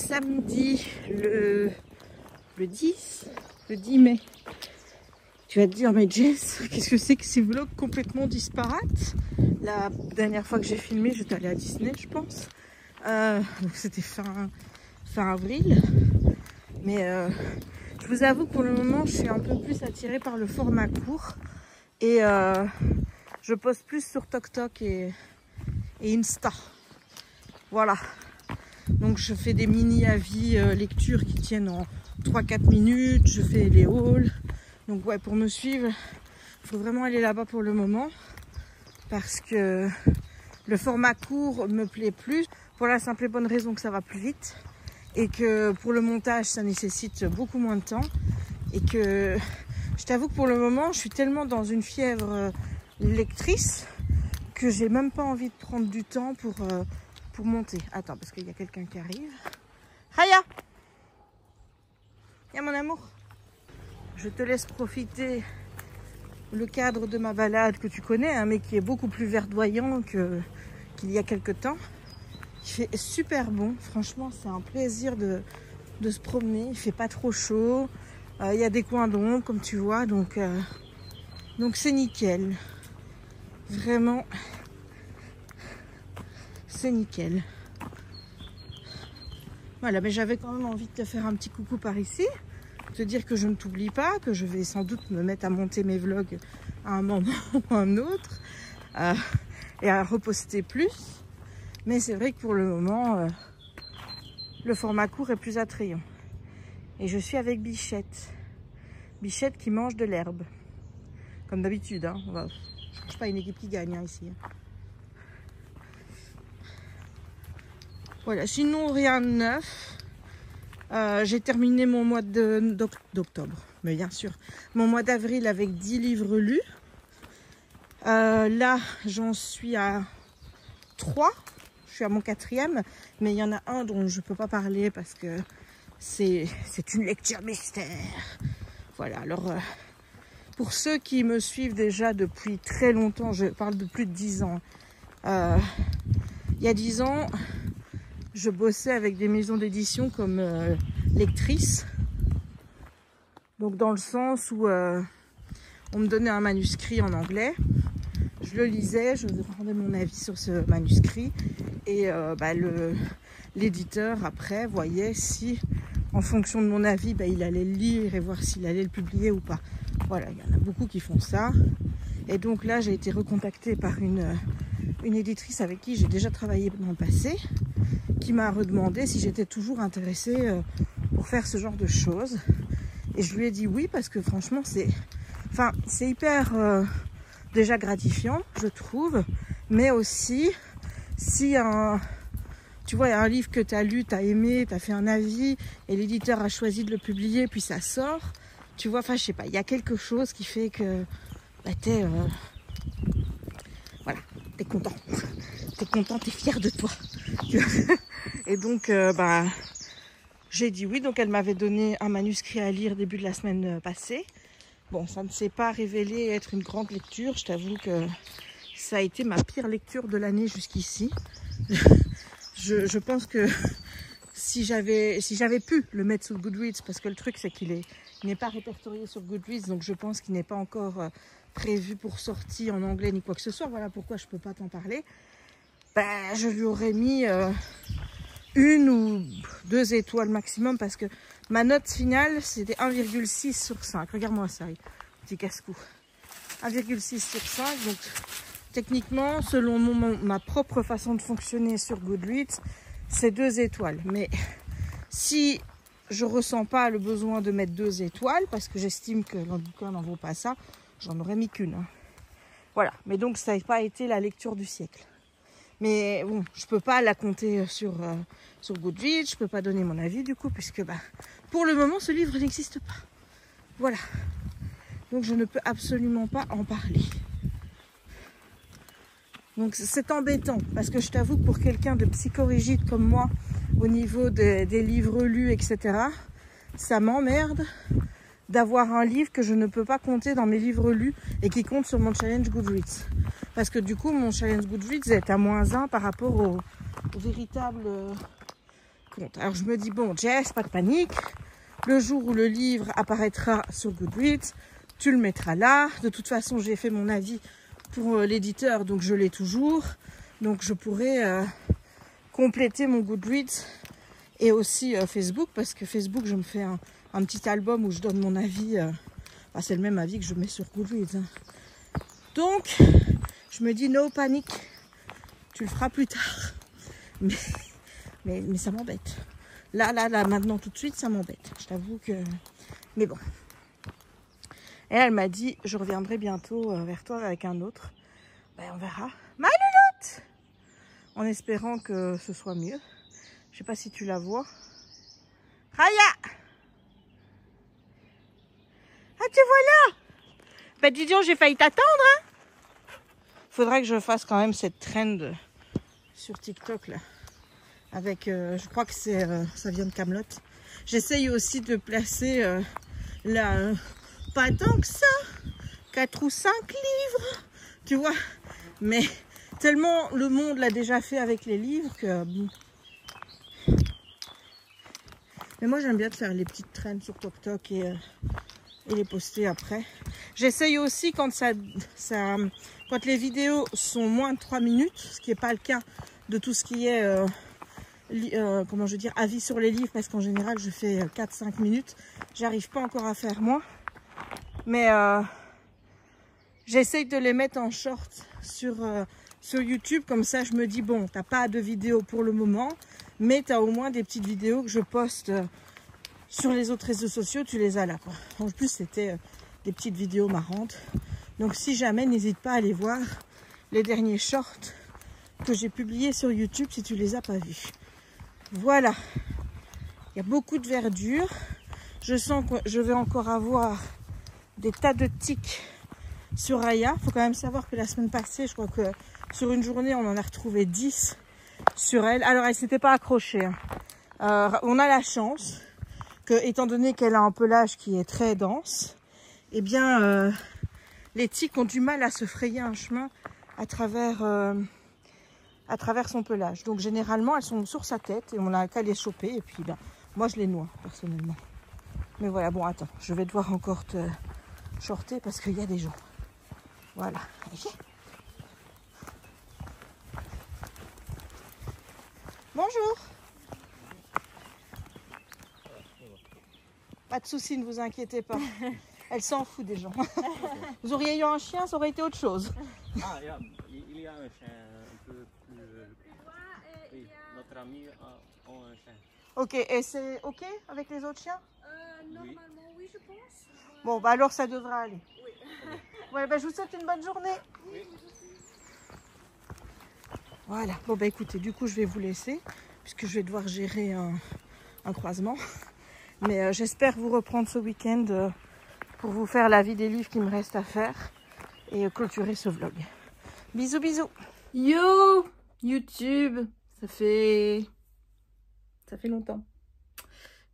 samedi le 10 mai. Tu vas te dire, mais Jess, qu'est-ce que c'est que ces vlogs complètement disparates? La dernière fois que j'ai filmé, j'étais allée à Disney, je pense. Donc c'était fin avril. Mais je vous avoue que pour le moment, je suis un peu plus attirée par le format court. Et je poste plus sur TokTok et Insta. Voilà. Donc je fais des mini-avis lecture qui tiennent en 3-4 minutes. Je fais les hauls. Donc ouais, pour me suivre, il faut vraiment aller là-bas pour le moment. Parce que le format court me plaît plus. Pour la simple et bonne raison que ça va plus vite. Et que pour le montage, ça nécessite beaucoup moins de temps. Et que je t'avoue que pour le moment, je suis tellement dans une fièvre lectrice que j'ai même pas envie de prendre du temps pour monter. Attends, parce qu'il y a quelqu'un qui arrive. Haya! Y'a mon amour. Je te laisse profiter le cadre de ma balade que tu connais, hein, mais qui est beaucoup plus verdoyant qu'il y a quelques temps. Il fait super bon. Franchement, c'est un plaisir de se promener. Il fait pas trop chaud. Il y a des coins d'ombre, comme tu vois. Donc c'est nickel. Vraiment, c'est nickel. Voilà, mais j'avais quand même envie de te faire un petit coucou par ici. Te dire que je ne t'oublie pas, que je vais sans doute me mettre à monter mes vlogs à un moment ou à un autre. Et à reposter plus. Mais c'est vrai que pour le moment, le format court est plus attrayant. Et je suis avec Bichette. Bichette qui mange de l'herbe. Comme d'habitude, hein. Je ne cherche pas une équipe qui gagne hein, ici. Voilà, sinon rien de neuf. J'ai terminé mon mois d'octobre, mais bien sûr. Mon mois d'avril avec 10 livres lus. Là, j'en suis à 3. Je suis à mon 4e, mais il y en a un dont je ne peux pas parler parce que c'est une lecture mystère. Voilà, alors pour ceux qui me suivent déjà depuis très longtemps, je parle de plus de 10 ans. Il y a 10 ans, je bossais avec des maisons d'édition comme lectrice. Donc dans le sens où on me donnait un manuscrit en anglais. Je le lisais, je rendais mon avis sur ce manuscrit. Et l'éditeur, après, voyait si, en fonction de mon avis, il allait le lire et voir s'il allait le publier ou pas. Voilà, il y en a beaucoup qui font ça. Et donc là, j'ai été recontactée par une éditrice avec qui j'ai déjà travaillé dans le passé, qui m'a redemandé si j'étais toujours intéressée pour faire ce genre de choses. Et je lui ai dit oui, parce que franchement, c'est hyper déjà gratifiant, je trouve. Mais aussi, si tu vois, il y a un livre que tu as lu, tu as aimé, tu as fait un avis, et l'éditeur a choisi de le publier, puis ça sort, tu vois, je sais pas, il y a quelque chose qui fait que t'es content. T'es content, t'es fier de toi. Et donc, j'ai dit oui. Donc, elle m'avait donné un manuscrit à lire début de la semaine passée. Bon, ça ne s'est pas révélé être une grande lecture. Je t'avoue que ça a été ma pire lecture de l'année jusqu'ici. Je pense que si j'avais pu le mettre sur Goodreads, parce que le truc c'est qu'il n'est pas répertorié sur Goodreads, donc je pense qu'il n'est pas encore prévu pour sortie en anglais ni quoi que ce soit. Voilà pourquoi je peux pas t'en parler. Je lui aurais mis 1 ou 2 étoiles maximum, parce que ma note finale c'était 1,6 sur 5. Regarde-moi ça, petit casse-cou. 1,6 sur 5, donc techniquement, selon ma propre façon de fonctionner sur Goodreads, c'est 2 étoiles. Mais si je ressens pas le besoin de mettre 2 étoiles, parce que j'estime que le bouquin n'en vaut pas ça, j'en aurais mis qu'une. Hein. Voilà, mais donc ça n'a pas été la lecture du siècle. Mais bon, je peux pas la compter sur Goodreads, je peux pas donner mon avis du coup, puisque pour le moment, ce livre n'existe pas. Voilà. Donc je ne peux absolument pas en parler. Donc c'est embêtant, parce que je t'avoue que pour quelqu'un de psychorigide comme moi, au niveau des livres lus, etc., ça m'emmerde d'avoir un livre que je ne peux pas compter dans mes livres lus et qui compte sur mon challenge Goodreads. Parce que du coup, mon challenge Goodreads est à -1 par rapport au véritable compte. Alors je me dis, bon Jess, pas de panique. Le jour où le livre apparaîtra sur Goodreads, tu le mettras là. De toute façon, j'ai fait mon avis pour l'éditeur, donc je l'ai toujours. Donc je pourrais compléter mon Goodreads et aussi Facebook, parce que Facebook, je me fais un petit album où je donne mon avis. C'est le même avis que je mets sur Goodreads. Hein. Donc, je me dis, no panique, tu le feras plus tard. Mais ça m'embête. Là, maintenant, tout de suite, ça m'embête. Je t'avoue que... Mais bon. Et elle m'a dit, je reviendrai bientôt vers toi avec un autre. On verra. Ma louloute! En espérant que ce soit mieux. Je sais pas si tu la vois. Raya! Ah, te voilà! Dis donc, j'ai failli t'attendre, hein? Faudrait que je fasse quand même cette trend sur TikTok, là. Avec, je crois que c'est, ça vient de Camelot. J'essaye aussi de placer, là, pas tant que ça, 4 ou 5 livres, tu vois. Mais tellement le monde l'a déjà fait avec les livres que... Mais moi, j'aime bien de faire les petites trends sur TikTok et les poster après. J'essaye aussi quand quand les vidéos sont moins de 3 minutes, ce qui n'est pas le cas de tout ce qui est... comment je veux dire, avis sur les livres, parce qu'en général je fais 4-5 minutes, j'arrive pas encore à faire moins, mais j'essaye de les mettre en short sur YouTube, comme ça je me dis bon, t'as pas de vidéo pour le moment, mais tu as au moins des petites vidéos que je poste sur les autres réseaux sociaux, tu les as là quoi. En plus c'était des petites vidéos marrantes, donc si jamais, n'hésite pas à aller voir les derniers shorts que j'ai publiés sur YouTube si tu les as pas vus. Voilà, il y a beaucoup de verdure. Je sens que je vais encore avoir des tas de tiques sur Raya. Il faut quand même savoir que la semaine passée, je crois que sur une journée, on en a retrouvé 10 sur elle. Alors, elle ne s'était pas accrochée. Hein. On a la chance que, étant donné qu'elle a un pelage qui est très dense, eh bien, les tiques ont du mal à se frayer un chemin à travers son pelage. Donc généralement elles sont sur sa tête et on n'a qu'à les choper et puis moi je les noie personnellement. Mais voilà, bon attends, je vais devoir encore te shorter parce qu'il y a des gens. Voilà. Bonjour. Pas de soucis, ne vous inquiétez pas. Elle s'en fout des gens. Vous auriez eu un chien, ça aurait été autre chose. Ah, il y a un chien un peu plus... Oui, notre ami a un chien. Ok, et c'est ok avec les autres chiens? Normalement, oui, je pense. Bon, alors ça devrait aller. Oui. Ouais, je vous souhaite une bonne journée. Oui. Voilà, bon écoutez, du coup je vais vous laisser, puisque je vais devoir gérer un croisement. Mais j'espère vous reprendre ce week-end pour vous faire l'avis des livres qui me restent à faire et clôturer ce vlog. Bisous, bisous. Yo, YouTube, ça fait longtemps.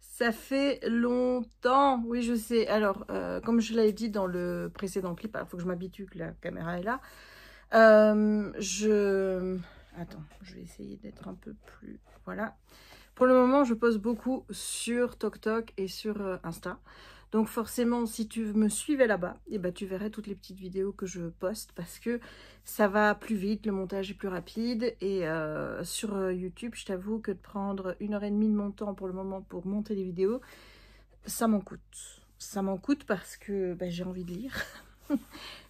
Ça fait longtemps, oui je sais. Alors, comme je l'avais dit dans le précédent clip, il faut que je m'habitue que la caméra est là. Attends, je vais essayer d'être un peu plus... Voilà. Pour le moment, je poste beaucoup sur TikTok et sur Insta. Donc forcément, si tu me suivais là-bas, tu verrais toutes les petites vidéos que je poste parce que ça va plus vite, le montage est plus rapide. Et sur YouTube, je t'avoue que de prendre 1h30 de mon temps pour le moment pour monter les vidéos, ça m'en coûte. Ça m'en coûte parce que j'ai envie de lire.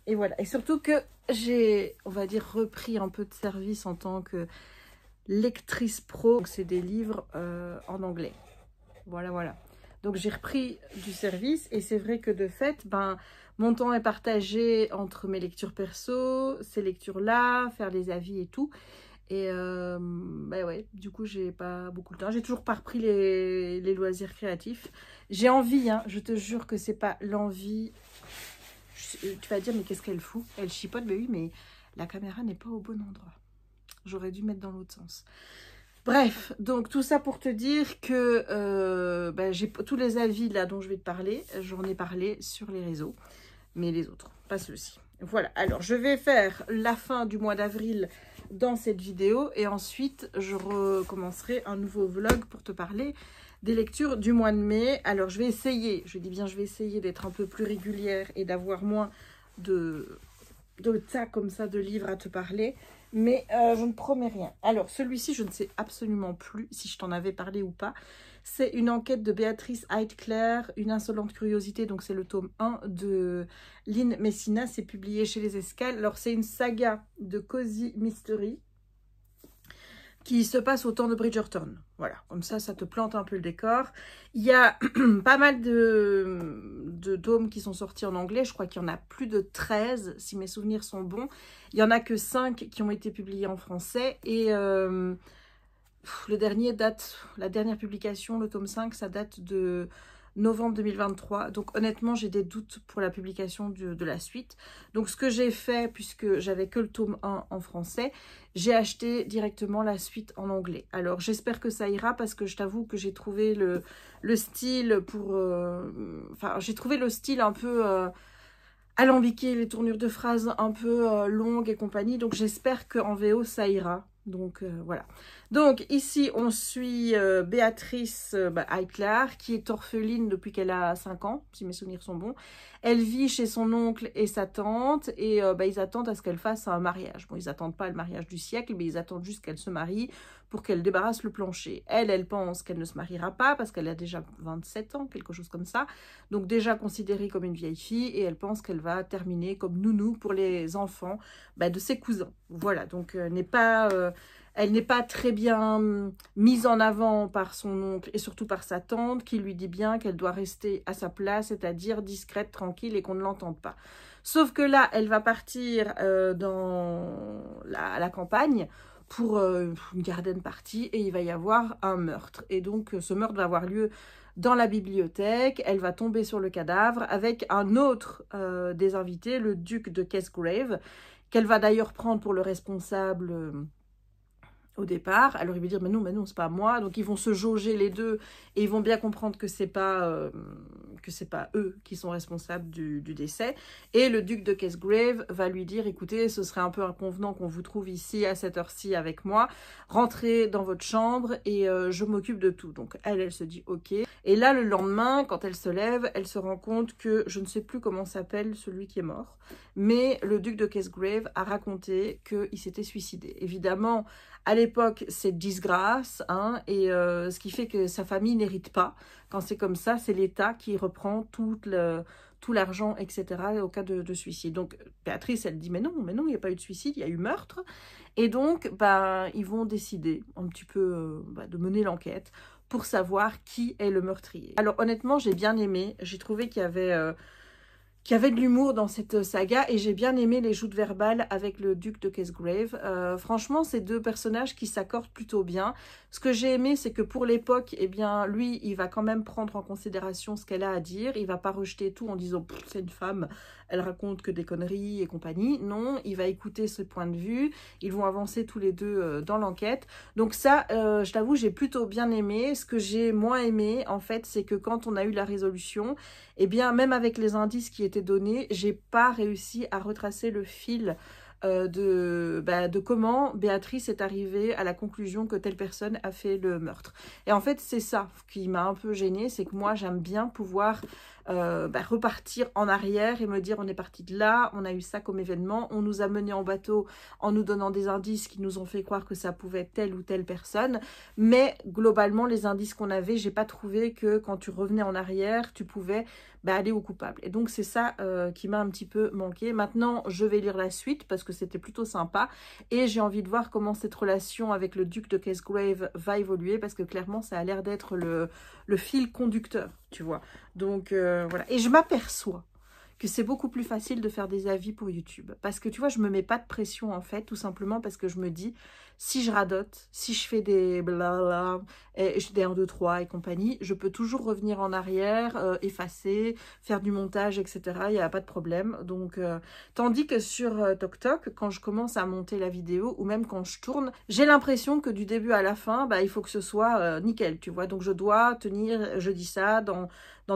Et voilà. Et surtout que j'ai, on va dire, repris un peu de service en tant que lectrice pro. C'est des livres en anglais. Voilà, voilà. Donc j'ai repris du service et c'est vrai que de fait, mon temps est partagé entre mes lectures perso, ces lectures-là, faire les avis et tout. Et ouais, du coup, j'ai pas beaucoup de temps. J'ai toujours pas repris les loisirs créatifs. J'ai envie, hein, je te jure que c'est pas l'envie. Tu vas dire, mais qu'est-ce qu'elle fout? Elle chipote, mais oui, mais la caméra n'est pas au bon endroit. J'aurais dû mettre dans l'autre sens. Bref, donc tout ça pour te dire que j'ai tous les avis là dont je vais te parler, j'en ai parlé sur les réseaux, mais les autres, pas ceux-ci. Voilà, alors je vais faire la fin du mois d'avril dans cette vidéo. Et ensuite, je recommencerai un nouveau vlog pour te parler des lectures du mois de mai. Alors, je vais essayer, je dis bien je vais essayer d'être un peu plus régulière et d'avoir moins de tas comme ça de livres à te parler. Mais je ne promets rien. Alors, celui-ci, je ne sais absolument plus si je t'en avais parlé ou pas. C'est une enquête de Béatrice Heidtker, Une insolente curiosité. Donc, c'est le tome 1 de Lynn Messina. C'est publié chez Les Escales. Alors, c'est une saga de Cozy Mystery qui se passe au temps de Bridgerton. Voilà, comme ça te plante un peu le décor. Il y a pas mal de tomes qui sont sortis en anglais. Je crois qu'il y en a plus de 13, si mes souvenirs sont bons. Il n'y en a que 5 qui ont été publiés en français. Et le dernier date, la dernière publication, le tome 5, ça date de novembre 2023. Donc honnêtement, j'ai des doutes pour la publication de la suite. Donc ce que j'ai fait, puisque j'avais que le tome 1 en français, j'ai acheté directement la suite en anglais. Alors j'espère que ça ira parce que je t'avoue que j'ai trouvé le style pour... Enfin, j'ai trouvé le style un peu... alambiqué, les tournures de phrases un peu longues et compagnie. Donc j'espère qu'en VO ça ira. Donc voilà. Donc ici on suit Béatrice Heidtker qui est orpheline depuis qu'elle a 5 ans, si mes souvenirs sont bons. Elle vit chez son oncle et sa tante et ils attendent à ce qu'elle fasse un mariage. Bon, ils n'attendent pas le mariage du siècle, mais ils attendent juste qu'elle se marie pour qu'elle débarrasse le plancher. Elle pense qu'elle ne se mariera pas parce qu'elle a déjà 27 ans, quelque chose comme ça. Donc déjà considérée comme une vieille fille et elle pense qu'elle va terminer comme nounou pour les enfants de ses cousins. Voilà, donc elle n'est pas très bien mise en avant par son oncle et surtout par sa tante qui lui dit bien qu'elle doit rester à sa place, c'est-à-dire discrète, tranquille et qu'on ne l'entende pas. Sauf que là, elle va partir dans la campagne pour une garden party et il va y avoir un meurtre. Et donc, ce meurtre va avoir lieu dans la bibliothèque. Elle va tomber sur le cadavre avec un autre des invités, le duc de Kesgrave, qu'elle va d'ailleurs prendre pour le responsable au départ. Alors il va dire mais non c'est pas moi. Donc ils vont se jauger les deux et ils vont bien comprendre que c'est pas eux qui sont responsables du décès. Et le duc de Kesgrave va lui dire écoutez, ce serait un peu inconvenant qu'on vous trouve ici à cette heure-ci avec moi, rentrez dans votre chambre et je m'occupe de tout. Donc elle se dit ok. Et là le lendemain quand elle se lève, elle se rend compte que je ne sais plus comment s'appelle celui qui est mort, mais le duc de Kesgrave a raconté qu'il s'était suicidé. Évidemment à l'époque, c'est disgrâce, hein, et ce qui fait que sa famille n'hérite pas. Quand c'est comme ça, c'est l'État qui reprend tout l'argent, etc. au cas de suicide. Donc, Béatrice, elle dit, mais non, il n'y a pas eu de suicide, il y a eu meurtre. Et donc, ils vont décider un petit peu de mener l'enquête pour savoir qui est le meurtrier. Alors, honnêtement, j'ai bien aimé. J'ai trouvé qu'il y avait de l'humour dans cette saga et j'ai bien aimé les joutes verbales avec le duc de Kesgrave. Franchement, c'est deux personnages qui s'accordent plutôt bien. Ce que j'ai aimé, c'est que pour l'époque, eh bien, lui, il va quand même prendre en considération ce qu'elle a à dire. Il va pas rejeter tout en disant « c'est une femme, elle raconte que des conneries et compagnie ». Non, il va écouter ce point de vue. Ils vont avancer tous les deux dans l'enquête. Donc ça, je t'avoue, j'ai plutôt bien aimé. Ce que j'ai moins aimé, en fait, c'est que quand on a eu la résolution, eh bien, même avec les indices qui étaient donnés, j'ai pas réussi à retracer le fil de comment Béatrice est arrivée à la conclusion que telle personne a fait le meurtre. Et en fait, c'est ça qui m'a un peu gênée, c'est que moi, j'aime bien pouvoir repartir en arrière et me dire on est parti de là, on a eu ça comme événement, on nous a menés en bateau en nous donnant des indices qui nous ont fait croire que ça pouvait être telle ou telle personne, mais globalement les indices qu'on avait, j'ai pas trouvé que quand tu revenais en arrière, tu pouvais aller au coupable. Et donc c'est ça qui m'a un petit peu manqué. Maintenant je vais lire la suite parce que c'était plutôt sympa et j'ai envie de voir comment cette relation avec le duc de Kesgrave va évoluer parce que clairement ça a l'air d'être le fil conducteur, tu vois. Donc voilà, et je m'aperçois que c'est beaucoup plus facile de faire des avis pour YouTube. Parce que tu vois, je me mets pas de pression en fait, tout simplement parce que je me dis, si je radote, si je fais des blabla, des 1, 2, 3 et compagnie, je peux toujours revenir en arrière, effacer, faire du montage, etc. Il n'y a pas de problème. Donc, tandis que sur TokTok, quand je commence à monter la vidéo, ou même quand je tourne, j'ai l'impression que du début à la fin, il faut que ce soit nickel, tu vois. Donc, je dois tenir, je dis ça dans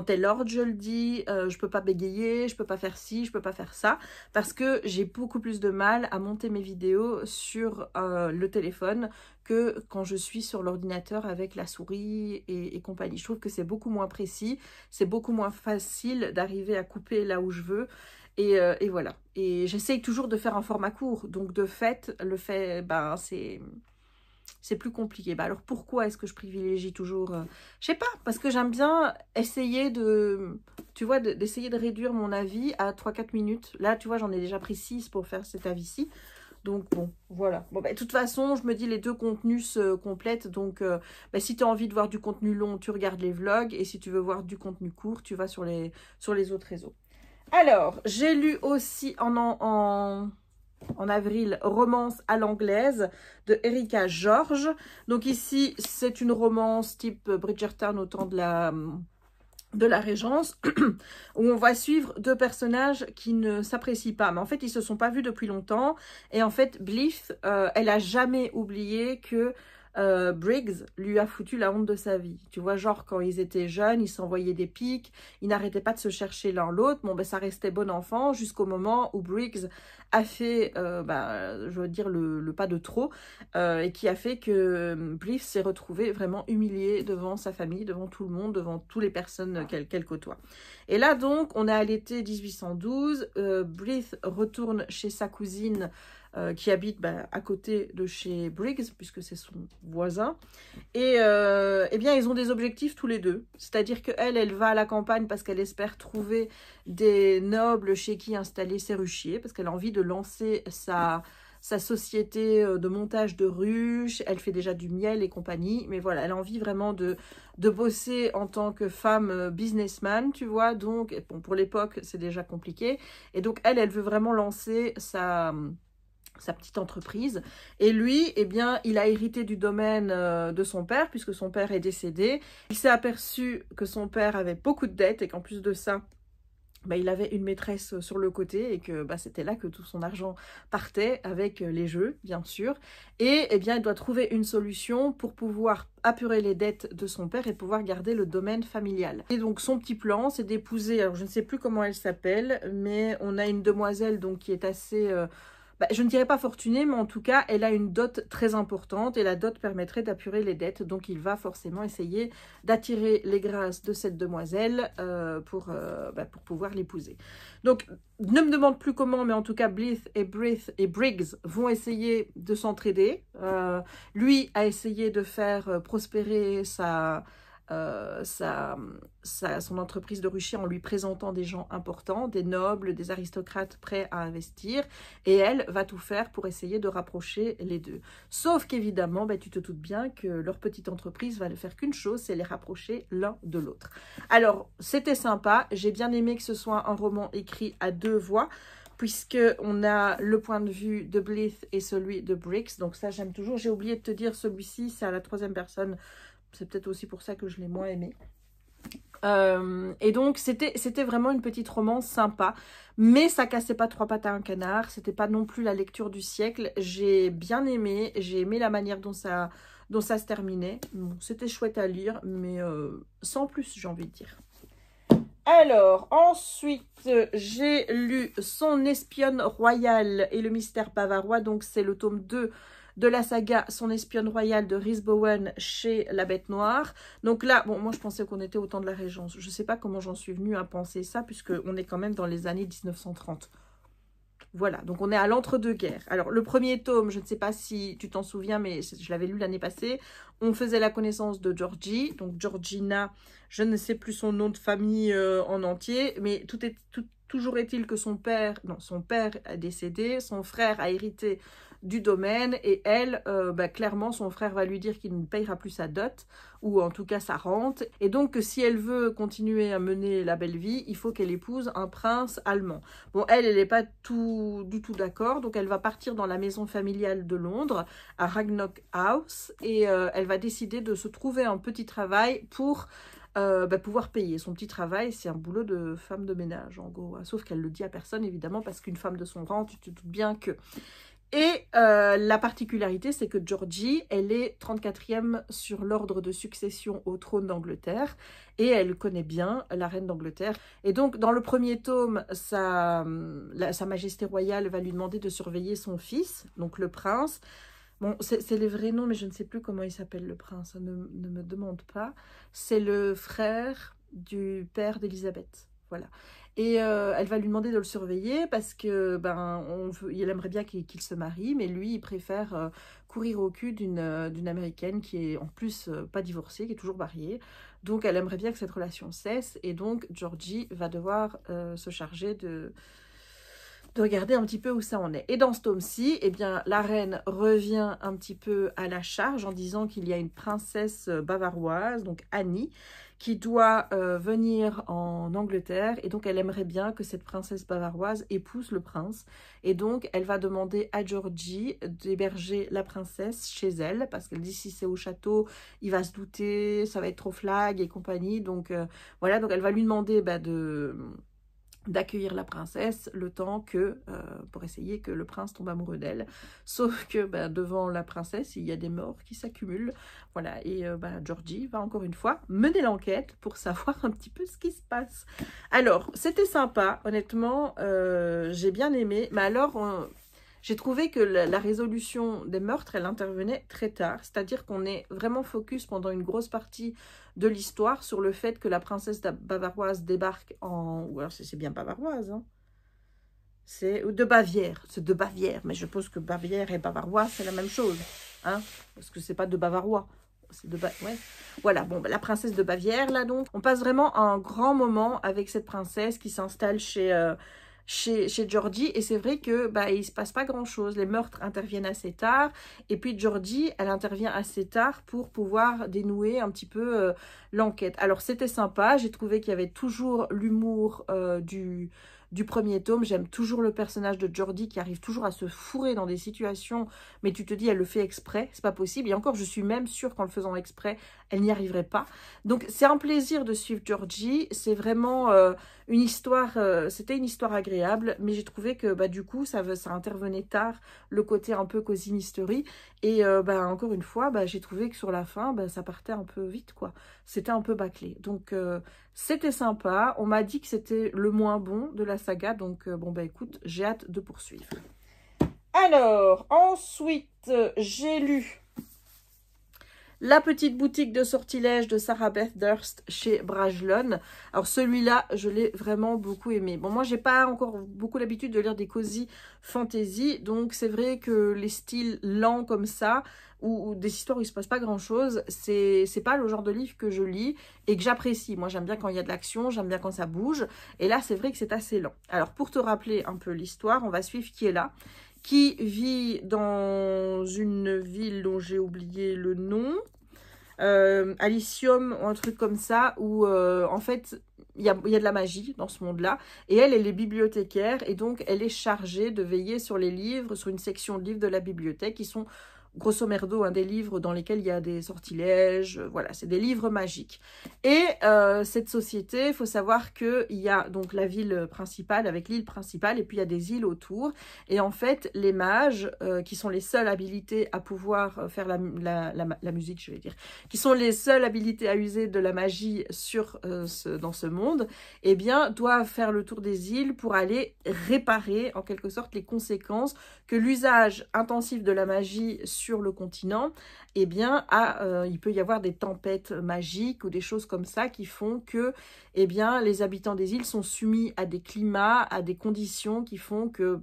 tel ordre, je le dis, je peux pas bégayer, je peux pas faire ci, je peux pas faire ça, parce que j'ai beaucoup plus de mal à monter mes vidéos sur le téléphone que quand je suis sur l'ordinateur avec la souris et compagnie. Je trouve que c'est beaucoup moins précis, c'est beaucoup moins facile d'arriver à couper là où je veux. Et voilà. Et j'essaye toujours de faire un format court. Donc de fait, ben, c'est plus compliqué. Bah alors pourquoi est-ce que je privilégie toujours je sais pas, parce que j'aime bien essayer de, tu vois, d'essayer de réduire mon avis à 3-4 minutes. Là, tu vois, j'en ai déjà pris 6 pour faire cet avis-ci. Donc bon, voilà. Bon, bah, de toute façon, je me dis les deux contenus se complètent. Donc bah, si tu as envie de voir du contenu long, tu regardes les vlogs. Et si tu veux voir du contenu court, tu vas sur les autres réseaux. Alors, j'ai lu aussi en avril, Romance à l'anglaise de Erika George. Donc ici, c'est une romance type Bridgerton au temps de la Régence, où on va suivre deux personnages qui ne s'apprécient pas. Mais en fait, ils se sont pas vus depuis longtemps. Et en fait, Blythe, elle a jamais oublié que Briggs lui a foutu la honte de sa vie. Tu vois, genre quand ils étaient jeunes, ils s'envoyaient des pics, ils n'arrêtaient pas de se chercher l'un l'autre. Bon, ben ça restait bon enfant jusqu'au moment où Briggs a fait, je veux dire, le pas de trop, et qui a fait que Blythe s'est retrouvé vraiment humilié devant sa famille, devant tout le monde, devant toutes les personnes qu'elle côtoie. Et là donc, on est à l'été 1812, Blythe retourne chez sa cousine qui habite à côté de chez Briggs, puisque c'est son voisin. Et eh bien, ils ont des objectifs tous les deux. C'est-à-dire qu'elle va à la campagne parce qu'elle espère trouver des nobles chez qui installer ses ruchiers, parce qu'elle a envie de lancer sa société de montage de ruches. Elle fait déjà du miel et compagnie, mais voilà, elle a envie vraiment de bosser en tant que femme businessman, tu vois. Donc, bon, pour l'époque, c'est déjà compliqué. Et donc, elle veut vraiment lancer sa petite entreprise. Et lui, eh bien, il a hérité du domaine de son père, puisque son père est décédé. Il s'est aperçu que son père avait beaucoup de dettes et qu'en plus de ça, il avait une maîtresse sur le côté et que c'était là que tout son argent partait avec les jeux, bien sûr. Et eh bien, il doit trouver une solution pour pouvoir apurer les dettes de son père et pouvoir garder le domaine familial. Et donc, son petit plan, c'est d'épouser, alors je ne sais plus comment elle s'appelle, mais on a une demoiselle donc qui est assez... je ne dirais pas fortunée, mais en tout cas, elle a une dot très importante et la dot permettrait d'apurer les dettes. Donc, il va forcément essayer d'attirer les grâces de cette demoiselle pour pouvoir l'épouser. Donc, ne me demande plus comment, mais en tout cas, Blythe et Briggs vont essayer de s'entraider. Lui a essayé de faire prospérer son entreprise de rucher en lui présentant des gens importants, des nobles, des aristocrates prêts à investir, et elle va tout faire pour essayer de rapprocher les deux. Sauf qu'évidemment, tu te doutes bien que leur petite entreprise va ne faire qu'une chose, c'est les rapprocher l'un de l'autre. Alors, c'était sympa, j'ai bien aimé que ce soit un roman écrit à deux voix, puisqu'on a le point de vue de Blythe et celui de Briggs, donc ça j'aime toujours. J'ai oublié de te dire, celui-ci c'est à la troisième personne. C'est peut-être aussi pour ça que je l'ai moins aimé. Et donc, c'était vraiment une petite romance sympa. Mais ça cassait pas trois pattes à un canard. C'était pas non plus la lecture du siècle. J'ai bien aimé. J'ai aimé la manière dont ça se terminait. Bon, c'était chouette à lire, mais sans plus, j'ai envie de dire. Alors, ensuite, j'ai lu Son espionne royale et le mystère bavarois. Donc, c'est le tome 2 de la saga Son espionne royale de Rhys Bowen chez La Bête Noire. Donc là, bon, moi je pensais qu'on était au temps de la Régence. Je ne sais pas comment j'en suis venue à penser ça, puisqu'on est quand même dans les années 1930. Voilà, donc on est à l'entre-deux-guerres. Alors, le premier tome, je ne sais pas si tu t'en souviens, mais je l'avais lu l'année passée. On faisait la connaissance de Georgie, donc Georgina, je ne sais plus son nom de famille en entier, mais toujours est-il que son père est décédé, son frère a hérité du domaine et elle, clairement, son frère va lui dire qu'il ne payera plus sa dot, ou en tout cas sa rente, et donc que si elle veut continuer à mener la belle vie, il faut qu'elle épouse un prince allemand. Bon, elle n'est pas du tout d'accord, donc elle va partir dans la maison familiale de Londres, à Ragnok House, et elle va décider de se trouver un petit travail pour pouvoir payer. Son petit travail, c'est un boulot de femme de ménage, en gros, sauf qu'elle le dit à personne, évidemment, parce qu'une femme de son rang, tu te doutes bien que... Et la particularité, c'est que Georgie, elle est 34e sur l'ordre de succession au trône d'Angleterre et elle connaît bien la reine d'Angleterre. Et donc, dans le premier tome, sa majesté royale va lui demander de surveiller son fils, donc le prince. Bon, c'est les vrais noms, mais je ne sais plus comment il s'appelle le prince, ne me demande pas. C'est le frère du père d'Élisabeth, voilà. Et elle va lui demander de le surveiller parce que il aimerait bien qu'il se marie, mais lui, il préfère courir au cul d'une Américaine qui est en plus pas divorcée, qui est toujours mariée. Donc, elle aimerait bien que cette relation cesse. Et donc, Georgie va devoir se charger de regarder un petit peu où ça en est. Et dans ce tome-ci, eh bien, la reine revient un petit peu à la charge en disant qu'il y a une princesse bavaroise, donc Annie, qui doit venir en Angleterre. Et donc, elle aimerait bien que cette princesse bavaroise épouse le prince. Et donc, elle va demander à Georgie d'héberger la princesse chez elle, parce qu'elle dit si c'est au château, il va se douter, ça va être trop flag et compagnie. Donc, voilà, donc elle va lui demander d'accueillir la princesse le temps pour essayer que le prince tombe amoureux d'elle. Sauf que devant la princesse, il y a des morts qui s'accumulent. Voilà, et Georgie va encore une fois mener l'enquête pour savoir un petit peu ce qui se passe. Alors, c'était sympa, honnêtement, j'ai bien aimé. Mais alors, j'ai trouvé que la résolution des meurtres, elle intervenait très tard. C'est-à-dire qu'on est vraiment focus pendant une grosse partie de l'histoire sur le fait que la princesse bavaroise débarque ou alors c'est bien bavaroise, hein. C'est de Bavière. C'est de Bavière. Mais je pense que Bavière et bavarois, c'est la même chose. Hein, parce que c'est pas de bavarois. C'est ouais. Voilà, bon, la princesse de Bavière, là, donc. On passe vraiment un grand moment avec cette princesse qui s'installe chez Georgie, et c'est vrai que il se passe pas grand chose. Les meurtres interviennent assez tard, et puis Georgie, elle intervient assez tard pour pouvoir dénouer un petit peu l'enquête. Alors c'était sympa, j'ai trouvé qu'il y avait toujours l'humour du premier tome. J'aime toujours le personnage de Georgie qui arrive toujours à se fourrer dans des situations, mais tu te dis elle le fait exprès, c'est pas possible. Et encore, je suis même sûre qu'en le faisant exprès, elle n'y arriverait pas. Donc c'est un plaisir de suivre Georgie, c'est vraiment une histoire, c'était une histoire agréable, mais j'ai trouvé que du coup ça intervenait tard, le côté un peu cosy mystery, et encore une fois j'ai trouvé que sur la fin ça partait un peu vite, quoi. C'était un peu bâclé, donc c'était sympa. On m'a dit que c'était le moins bon de la saga, donc écoute, j'ai hâte de poursuivre. Alors ensuite j'ai lu La petite boutique de sortilèges de Sarah Beth Durst chez Brajlon. Alors celui-là, je l'ai vraiment beaucoup aimé. Bon, moi, j'ai pas encore beaucoup l'habitude de lire des cosy fantasy, donc c'est vrai que les styles lents comme ça, ou des histoires où il se passe pas grand-chose, c'est pas le genre de livre que je lis et que j'apprécie. Moi, j'aime bien quand il y a de l'action, j'aime bien quand ça bouge, et là, c'est vrai que c'est assez lent. Alors, pour te rappeler un peu l'histoire, on va suivre Kiela, qui vit dans une ville dont j'ai oublié le nom, Alysium ou un truc comme ça, où en fait il y a de la magie dans ce monde-là, et elle est bibliothécaire, et donc elle est chargée de veiller sur les livres, sur une section de livres de la bibliothèque qui sont grosso merdo des livres dans lesquels il y a des sortilèges, voilà, c'est des livres magiques. Et cette société, il faut savoir qu'il y a donc la ville principale avec l'île principale, et puis il y a des îles autour, et en fait les mages, qui sont les seuls habilités à pouvoir faire la musique, je vais dire, qui sont les seuls habilités à user de la magie dans ce monde, eh bien doivent faire le tour des îles pour aller réparer en quelque sorte les conséquences que l'usage intensif de la magie sur le continent, eh bien, il peut y avoir des tempêtes magiques ou des choses comme ça qui font que, eh bien, les habitants des îles sont soumis à des climats, à des conditions qui font que,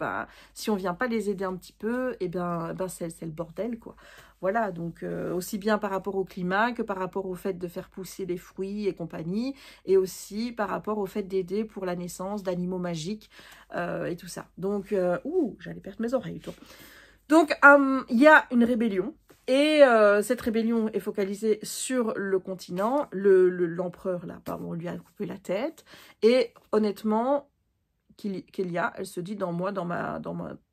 si on vient pas les aider un petit peu, eh bien, c'est le bordel, quoi. Voilà, donc aussi bien par rapport au climat que par rapport au fait de faire pousser des fruits et compagnie, et aussi par rapport au fait d'aider pour la naissance d'animaux magiques et tout ça. Donc, j'allais perdre mes oreilles, toi. Donc, il y a une rébellion, et cette rébellion est focalisée sur le continent. L'empereur, là, pardon, lui a coupé la tête, et honnêtement, qu'il y a. Elle se dit, dans ma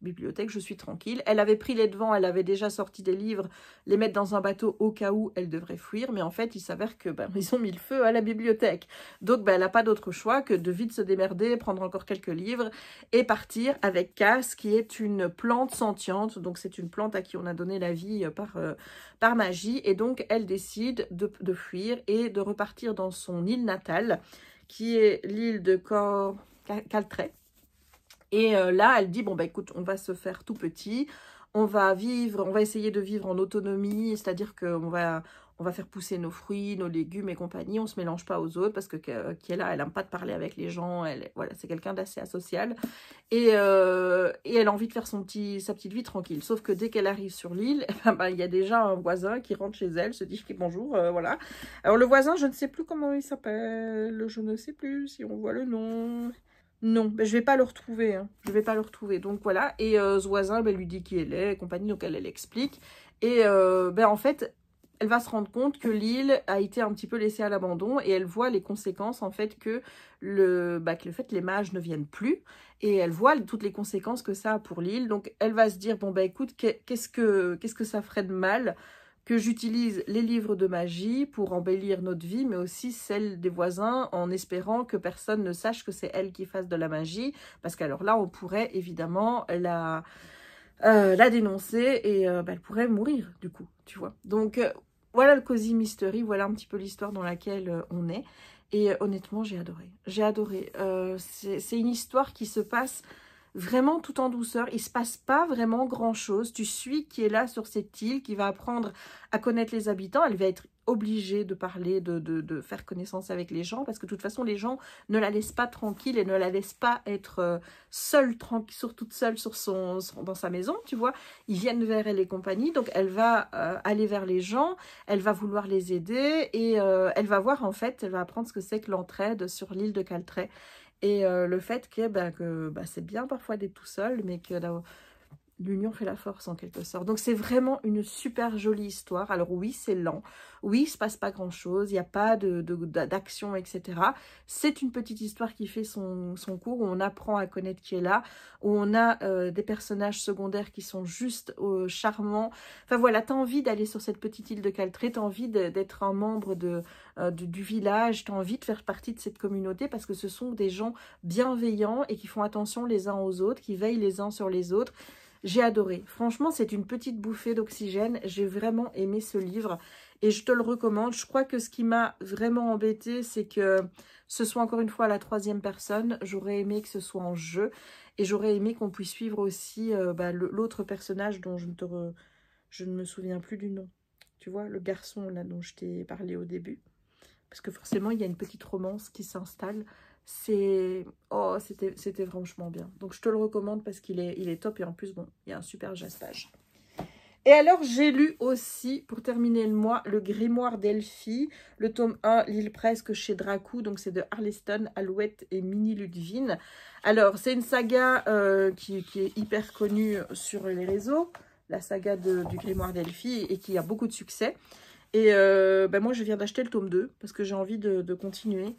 bibliothèque, je suis tranquille. Elle avait pris les devants, elle avait déjà sorti des livres, les mettre dans un bateau au cas où elle devrait fuir. Mais en fait, il s'avère que ils ont mis le feu à la bibliothèque. Donc, elle n'a pas d'autre choix que de vite se démerder, prendre encore quelques livres et partir avec Cass, qui est une plante sentiente. Donc, c'est une plante à qui on a donné la vie par magie. Et donc, elle décide de fuir et de repartir dans son île natale, qui est l'île de Caltray. Et là, elle dit, bon, écoute, on va se faire tout petit, on va essayer de vivre en autonomie, c'est-à-dire qu'on va faire pousser nos fruits, nos légumes et compagnie, on ne se mélange pas aux autres, parce que Kiela, elle n'aime pas de parler avec les gens, voilà, c'est quelqu'un d'assez asocial, et elle a envie de faire sa petite vie tranquille, sauf que dès qu'elle arrive sur l'île, il y a déjà un voisin qui rentre chez elle, se dit bonjour, voilà. Alors le voisin, je ne sais plus comment il s'appelle, je ne sais plus si on voit le nom... Non, je vais pas le retrouver, hein. Je vais pas le retrouver. Donc voilà, et ce voisin lui dit qui elle est, et compagnie, donc elle explique. Et en fait, elle va se rendre compte que l'île a été un petit peu laissée à l'abandon, et elle voit les conséquences en fait que les mages ne viennent plus, et elle voit toutes les conséquences que ça a pour l'île. Donc elle va se dire, bon écoute, qu'est-ce que ça ferait de mal que j'utilise les livres de magie pour embellir notre vie, mais aussi celle des voisins, en espérant que personne ne sache que c'est elle qui fasse de la magie, parce qu'alors là, on pourrait évidemment la dénoncer, et elle pourrait mourir, du coup, tu vois. Donc, voilà le Cozy Mystery, voilà un petit peu l'histoire dans laquelle on est, et honnêtement, j'ai adoré. J'ai adoré. C'est une histoire qui se passe vraiment tout en douceur, il ne se passe pas vraiment grand-chose. Tu suis qui est là sur cette île, qui va apprendre à connaître les habitants. Elle va être obligée de parler, de faire connaissance avec les gens, parce que de toute façon, les gens ne la laissent pas tranquille et ne la laissent pas être seule, toute seule dans sa maison, tu vois. Ils viennent vers elle et compagnie, donc elle va aller vers les gens, elle va vouloir les aider, et elle va voir, en fait, elle va apprendre ce que c'est que l'entraide sur l'île de Caltray. Et le fait que c'est bien parfois d'être tout seul, mais que l'union fait la force en quelque sorte. Donc c'est vraiment une super jolie histoire. Alors oui, c'est lent. Oui, il ne se passe pas grand-chose. Il n'y a pas d'action, etc. C'est une petite histoire qui fait son cours, où on apprend à connaître qui est là, où on a des personnages secondaires qui sont juste charmants. Enfin voilà, tu as envie d'aller sur cette petite île de Caltray, tu as envie d'être un membre du village, tu as envie de faire partie de cette communauté, parce que ce sont des gens bienveillants et qui font attention les uns aux autres, qui veillent les uns sur les autres. J'ai adoré. Franchement, c'est une petite bouffée d'oxygène. J'ai vraiment aimé ce livre et je te le recommande. Je crois que ce qui m'a vraiment embêtée, c'est que ce soit encore une fois à la 3e personne. J'aurais aimé que ce soit en jeu, et j'aurais aimé qu'on puisse suivre aussi l'autre personnage dont je ne me souviens plus du nom. Tu vois, le garçon là dont je t'ai parlé au début. Parce que forcément, il y a une petite romance qui s'installe. C'était franchement bien. Donc je te le recommande parce qu'il est top, et en plus bon, il y a un super jaspage. Et alors j'ai lu aussi, pour terminer le mois, le Grimoire d'Elfie, le tome 1, l'île presque, chez Dracou. Donc c'est de Harleston, Alouette et Minnie Ludwig. Alors c'est une saga qui est hyper connue sur les réseaux, la saga du Grimoire d'Elfie, et qui a beaucoup de succès. Et moi je viens d'acheter le tome 2 parce que j'ai envie de continuer.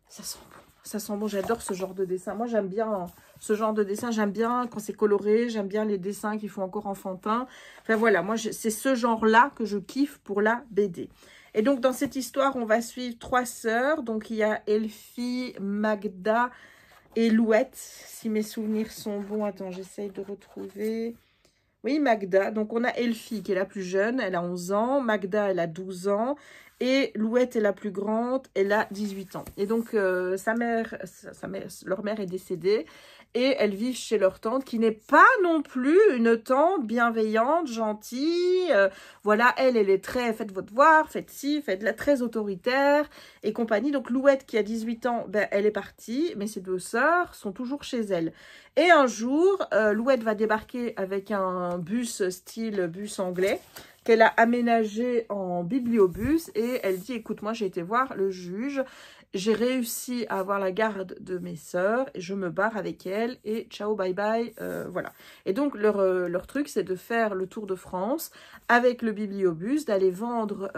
Ça sent bon, j'adore ce genre de dessin. Moi, j'aime bien ce genre de dessin. J'aime bien quand c'est coloré. J'aime bien les dessins qui font encore enfantin. Enfin, voilà, moi, c'est ce genre-là que je kiffe pour la BD. Et donc, dans cette histoire, on va suivre 3 sœurs. Donc, il y a Elfie, Magda et Louette. Si mes souvenirs sont bons. Attends, j'essaye de retrouver... Oui, Magda. Donc, on a Elfie qui est la plus jeune. Elle a 11 ans. Magda, elle a 12 ans. Et Louette est la plus grande, elle a 18 ans. Et donc, leur mère est décédée. Et elles vivent chez leur tante, qui n'est pas non plus une tante bienveillante, gentille. Voilà, elle est très, faites votre devoir, faites ci, faites-la, très autoritaire et compagnie. Donc, Louette, qui a 18 ans, elle est partie, mais ses 2 sœurs sont toujours chez elle. Et un jour, Louette va débarquer avec un bus style bus anglais, qu'elle a aménagé en bibliobus, et elle dit, écoute, moi j'ai été voir le juge, j'ai réussi à avoir la garde de mes sœurs, et je me barre avec elles, et ciao, bye bye, voilà. Et donc leur truc, c'est de faire le tour de France avec le bibliobus, d'aller vendre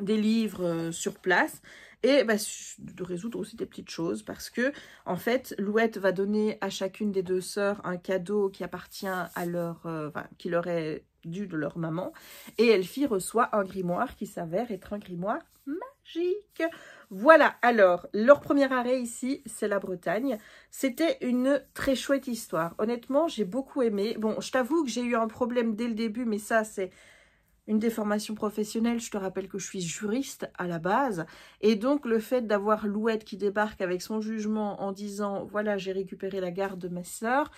des livres sur place, et bah, de résoudre aussi des petites choses parce que en fait Louette va donner à chacune des deux sœurs un cadeau qui appartient à leur, qui leur est dû de leur maman, et Elfie reçoit un grimoire qui s'avère être un grimoire magique. Voilà, alors, leur premier arrêt ici, c'est la Bretagne. C'était une très chouette histoire. Honnêtement, j'ai beaucoup aimé. Bon, je t'avoue que j'ai eu un problème dès le début, mais ça, c'est une déformation professionnelle. Je te rappelle que je suis juriste à la base. Et donc, le fait d'avoir Louette qui débarque avec son jugement en disant « Voilà, j'ai récupéré la garde de ma sœur »,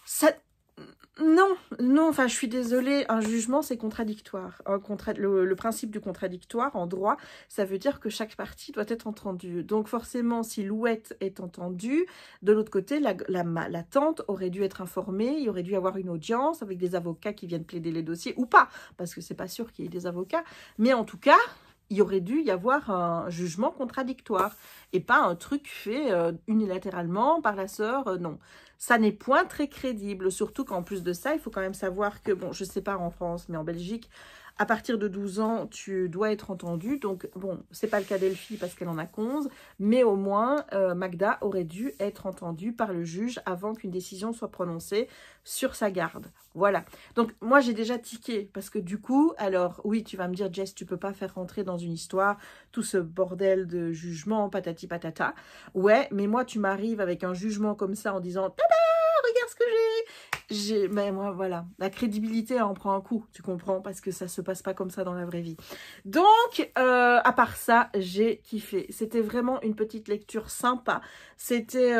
ça... Non, enfin, je suis désolée, un jugement, c'est contradictoire. Le principe du contradictoire, en droit, ça veut dire que chaque partie doit être entendue. Donc, forcément, si Louette est entendue, de l'autre côté, la tante aurait dû être informée, il aurait dû y avoir une audience avec des avocats qui viennent plaider les dossiers, ou pas, parce que c'est pas sûr qu'il y ait des avocats, mais en tout cas... il aurait dû y avoir un jugement contradictoire et pas un truc fait unilatéralement par la sœur, non. Ça n'est point très crédible, surtout qu'en plus de ça, il faut quand même savoir que, bon, je sais pas en France, mais en Belgique, à partir de 12 ans, tu dois être entendu. Donc, bon, c'est pas le cas d'Elfie parce qu'elle en a 11, mais au moins, Magda aurait dû être entendue par le juge avant qu'une décision soit prononcée sur sa garde. Voilà. Donc, moi, j'ai déjà tiqué parce que du coup, alors, oui, tu vas me dire, Jess, tu peux pas faire rentrer dans une histoire tout ce bordel de jugement, patati patata. Ouais, mais moi, tu m'arrives avec un jugement comme ça en disant, tada, regarde ce que j'ai. Mais moi, voilà, la crédibilité, elle en prend un coup, tu comprends, parce que ça se passe pas comme ça dans la vraie vie. Donc, à part ça, j'ai kiffé. C'était vraiment une petite lecture sympa. C'était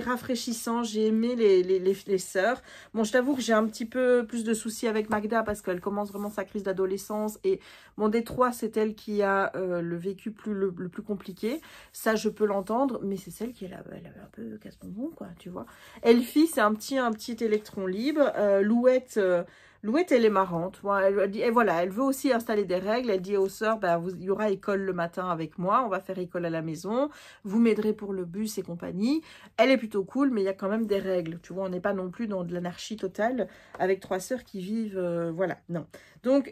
rafraîchissant. J'ai aimé les sœurs. Bon, je t'avoue que j'ai un petit peu plus de soucis avec Magda parce qu'elle commence vraiment sa crise d'adolescence. Et bon, des trois, c'est elle qui a le vécu le plus compliqué. Ça, je peux l'entendre, mais c'est celle qui elle avait un peu casse-bonbon, quoi, tu vois. Elfie, c'est un petit électron libre. Louette, elle est marrante. Elle dit, et voilà, elle veut aussi installer des règles. Elle dit aux sœurs, bah, il y aura école le matin avec moi. On va faire école à la maison. Vous m'aiderez pour le bus et compagnie. Elle est plutôt cool, mais il y a quand même des règles. Tu vois, on n'est pas non plus dans de l'anarchie totale avec trois sœurs qui vivent, voilà, non. Donc,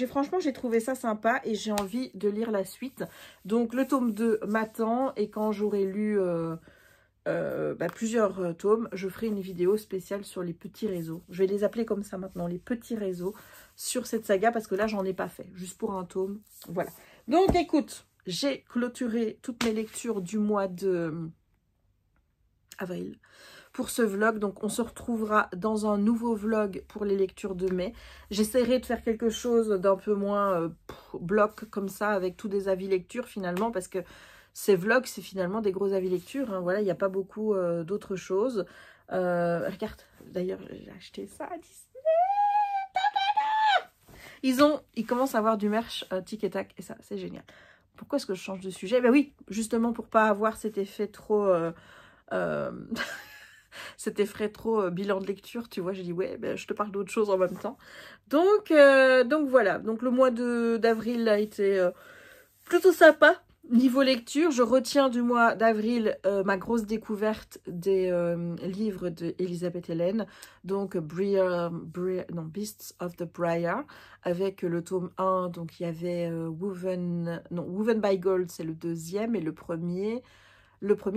franchement, j'ai trouvé ça sympa et j'ai envie de lire la suite. Donc, le tome 2 m'attend et quand j'aurai lu... plusieurs tomes, je ferai une vidéo spéciale sur les petits réseaux. Je vais les appeler comme ça maintenant, les petits réseaux sur cette saga, parce que là, j'en ai pas fait, juste pour un tome. Voilà. Donc, écoute, j'ai clôturé toutes mes lectures du mois de avril pour ce vlog. Donc, on se retrouvera dans un nouveau vlog pour les lectures de mai. J'essaierai de faire quelque chose d'un peu moins bloc comme ça, avec tous des avis lecture finalement, parce que ces vlogs, c'est finalement des gros avis lecture. Hein. Voilà, il n'y a pas beaucoup d'autres choses. Regarde, d'ailleurs, j'ai acheté ça à Disney. Ils commencent à avoir du merch tic et tac, et ça, c'est génial. Pourquoi est-ce que je change de sujet? Ben oui, justement pour pas avoir cet effet trop... cet effet trop bilan de lecture, tu vois. J'ai dit, ouais, ben, je te parle d'autre chose en même temps. Donc voilà. Donc le mois d'avril a été plutôt sympa. Niveau lecture, je retiens du mois d'avril ma grosse découverte des livres d'Elisabeth Hélène, donc Beasts of the Briar, avec le tome 1, donc il y avait Woven by Gold, c'est le deuxième, et le premier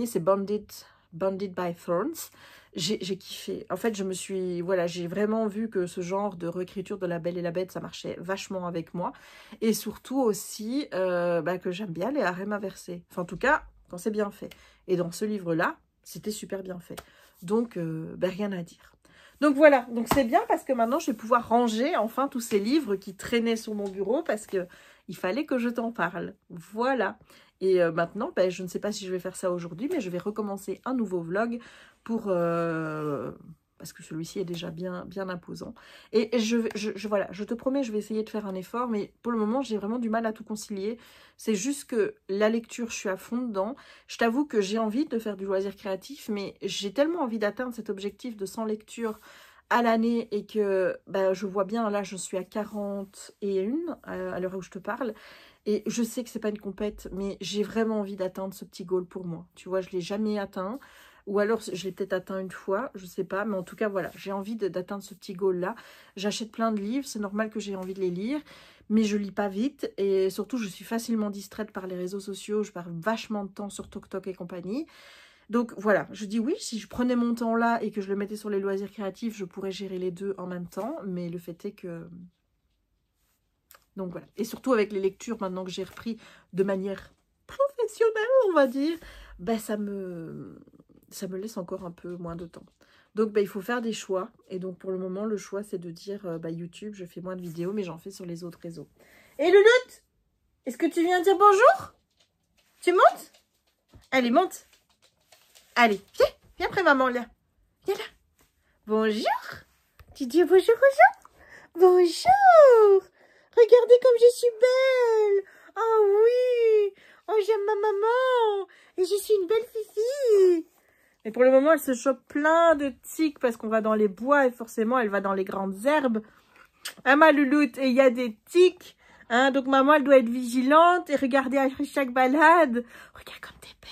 c'est Banded by Thorns. J'ai kiffé. En fait, j'ai vraiment vu que ce genre de réécriture de La Belle et la Bête, ça marchait vachement avec moi. Et surtout aussi que j'aime bien les harems inversés. Enfin, en tout cas, quand c'est bien fait. Et dans ce livre-là, c'était super bien fait. Donc, rien à dire. Donc voilà, donc c'est bien parce que maintenant, je vais pouvoir ranger enfin tous ces livres qui traînaient sur mon bureau parce que il fallait que je t'en parle. Voilà. Et maintenant, je ne sais pas si je vais faire ça aujourd'hui, mais je vais recommencer un nouveau vlog pour... parce que celui-ci est déjà bien imposant. Et voilà, je te promets, je vais essayer de faire un effort, mais pour le moment, j'ai vraiment du mal à tout concilier. C'est juste que la lecture, je suis à fond dedans. Je t'avoue que j'ai envie de faire du loisir créatif, mais j'ai tellement envie d'atteindre cet objectif de 100 lectures à l'année et que je vois bien, là, je suis à 41 à l'heure où je te parle. Et je sais que c'est pas une compète, mais j'ai vraiment envie d'atteindre ce petit goal pour moi. Tu vois, je l'ai jamais atteint. Ou alors, je l'ai peut-être atteint une fois, je sais pas. Mais en tout cas, voilà, j'ai envie d'atteindre ce petit goal-là. J'achète plein de livres, c'est normal que j'ai envie de les lire. Mais je lis pas vite. Et surtout, je suis facilement distraite par les réseaux sociaux. Je perds vachement de temps sur TokTok et compagnie. Donc voilà, je dis oui, si je prenais mon temps là et que je le mettais sur les loisirs créatifs, je pourrais gérer les deux en même temps. Mais le fait est que... Donc voilà. Et surtout avec les lectures, maintenant que j'ai repris de manière professionnelle, on va dire, ben ça me laisse encore un peu moins de temps. Donc ben, il faut faire des choix. Et donc pour le moment, le choix, c'est de dire YouTube, je fais moins de vidéos, mais j'en fais sur les autres réseaux. Et Louloute, est-ce que tu viens dire bonjour? Tu montes? Allez, monte. Allez, viens après maman, là. Viens là. Bonjour. Tu dis bonjour aux gens? Bonjour. Regardez comme je suis belle. Oh oui. Oh, j'aime ma maman. Et je suis une belle fifi. Mais pour le moment, elle se chope plein de tiques parce qu'on va dans les bois et forcément, elle va dans les grandes herbes. Hein, ma louloute? Et il y a des tiques. Hein, donc maman, elle doit être vigilante et regarder à chaque balade. Regarde comme t'es belle.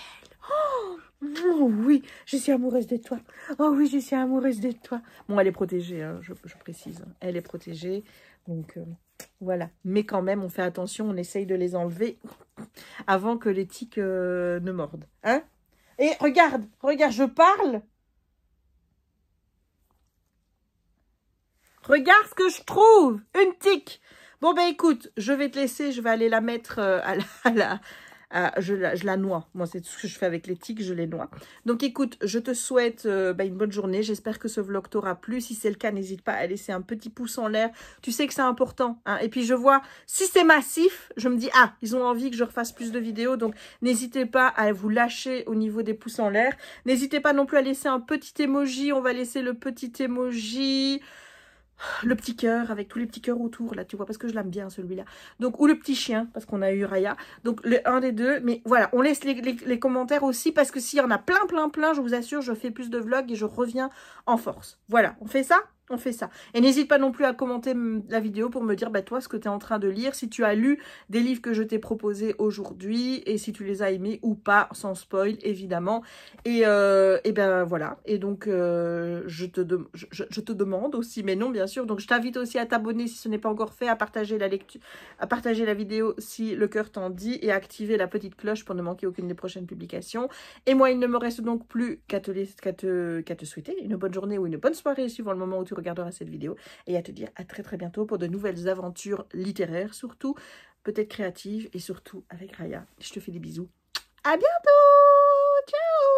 Oh oui, je suis amoureuse de toi. Oh oui, je suis amoureuse de toi. Bon, elle est protégée, hein, je précise. Elle est protégée. Donc, voilà. Mais quand même, on fait attention, on essaye de les enlever avant que les tiques ne mordent. Hein? Et regarde, je parle. Regarde ce que je trouve. Une tique. Bon, ben écoute, je vais te laisser. Je vais aller la mettre je la noie. Moi, c'est tout ce que je fais avec les tiques, je les noie. Donc, écoute, je te souhaite une bonne journée. J'espère que ce vlog t'aura plu. Si c'est le cas, n'hésite pas à laisser un petit pouce en l'air. Tu sais que c'est important. Hein. Et puis, je vois, si c'est massif, je me dis, ah, ils ont envie que je refasse plus de vidéos. Donc, n'hésitez pas à vous lâcher au niveau des pouces en l'air. N'hésitez pas non plus à laisser un petit emoji. On va laisser le petit emoji... Le petit cœur, avec tous les petits cœurs autour, là, tu vois, parce que je l'aime bien, celui-là. Donc, ou le petit chien, parce qu'on a eu Raya. Donc, un des deux. Mais voilà, on laisse les commentaires aussi, parce que s'il y en a plein, je vous assure, je fais plus de vlogs et je reviens en force. Voilà, on fait ça? On fait ça. Et n'hésite pas non plus à commenter la vidéo pour me dire, bah, toi, ce que tu es en train de lire, si tu as lu des livres que je t'ai proposés aujourd'hui, et si tu les as aimés ou pas, sans spoil, évidemment. Et ben voilà. Et donc, je te demande aussi, mais non, bien sûr. Donc, je t'invite aussi à t'abonner si ce n'est pas encore fait, à partager la lecture, à partager la vidéo si le cœur t'en dit, et à activer la petite cloche pour ne manquer aucune des prochaines publications. Et moi, il ne me reste donc plus qu'à te souhaiter une bonne journée ou une bonne soirée, suivant le moment où tu regarderas cette vidéo, et à te dire à très bientôt pour de nouvelles aventures littéraires, surtout, peut-être créatives, et surtout avec Raya. Je te fais des bisous. À bientôt. Ciao.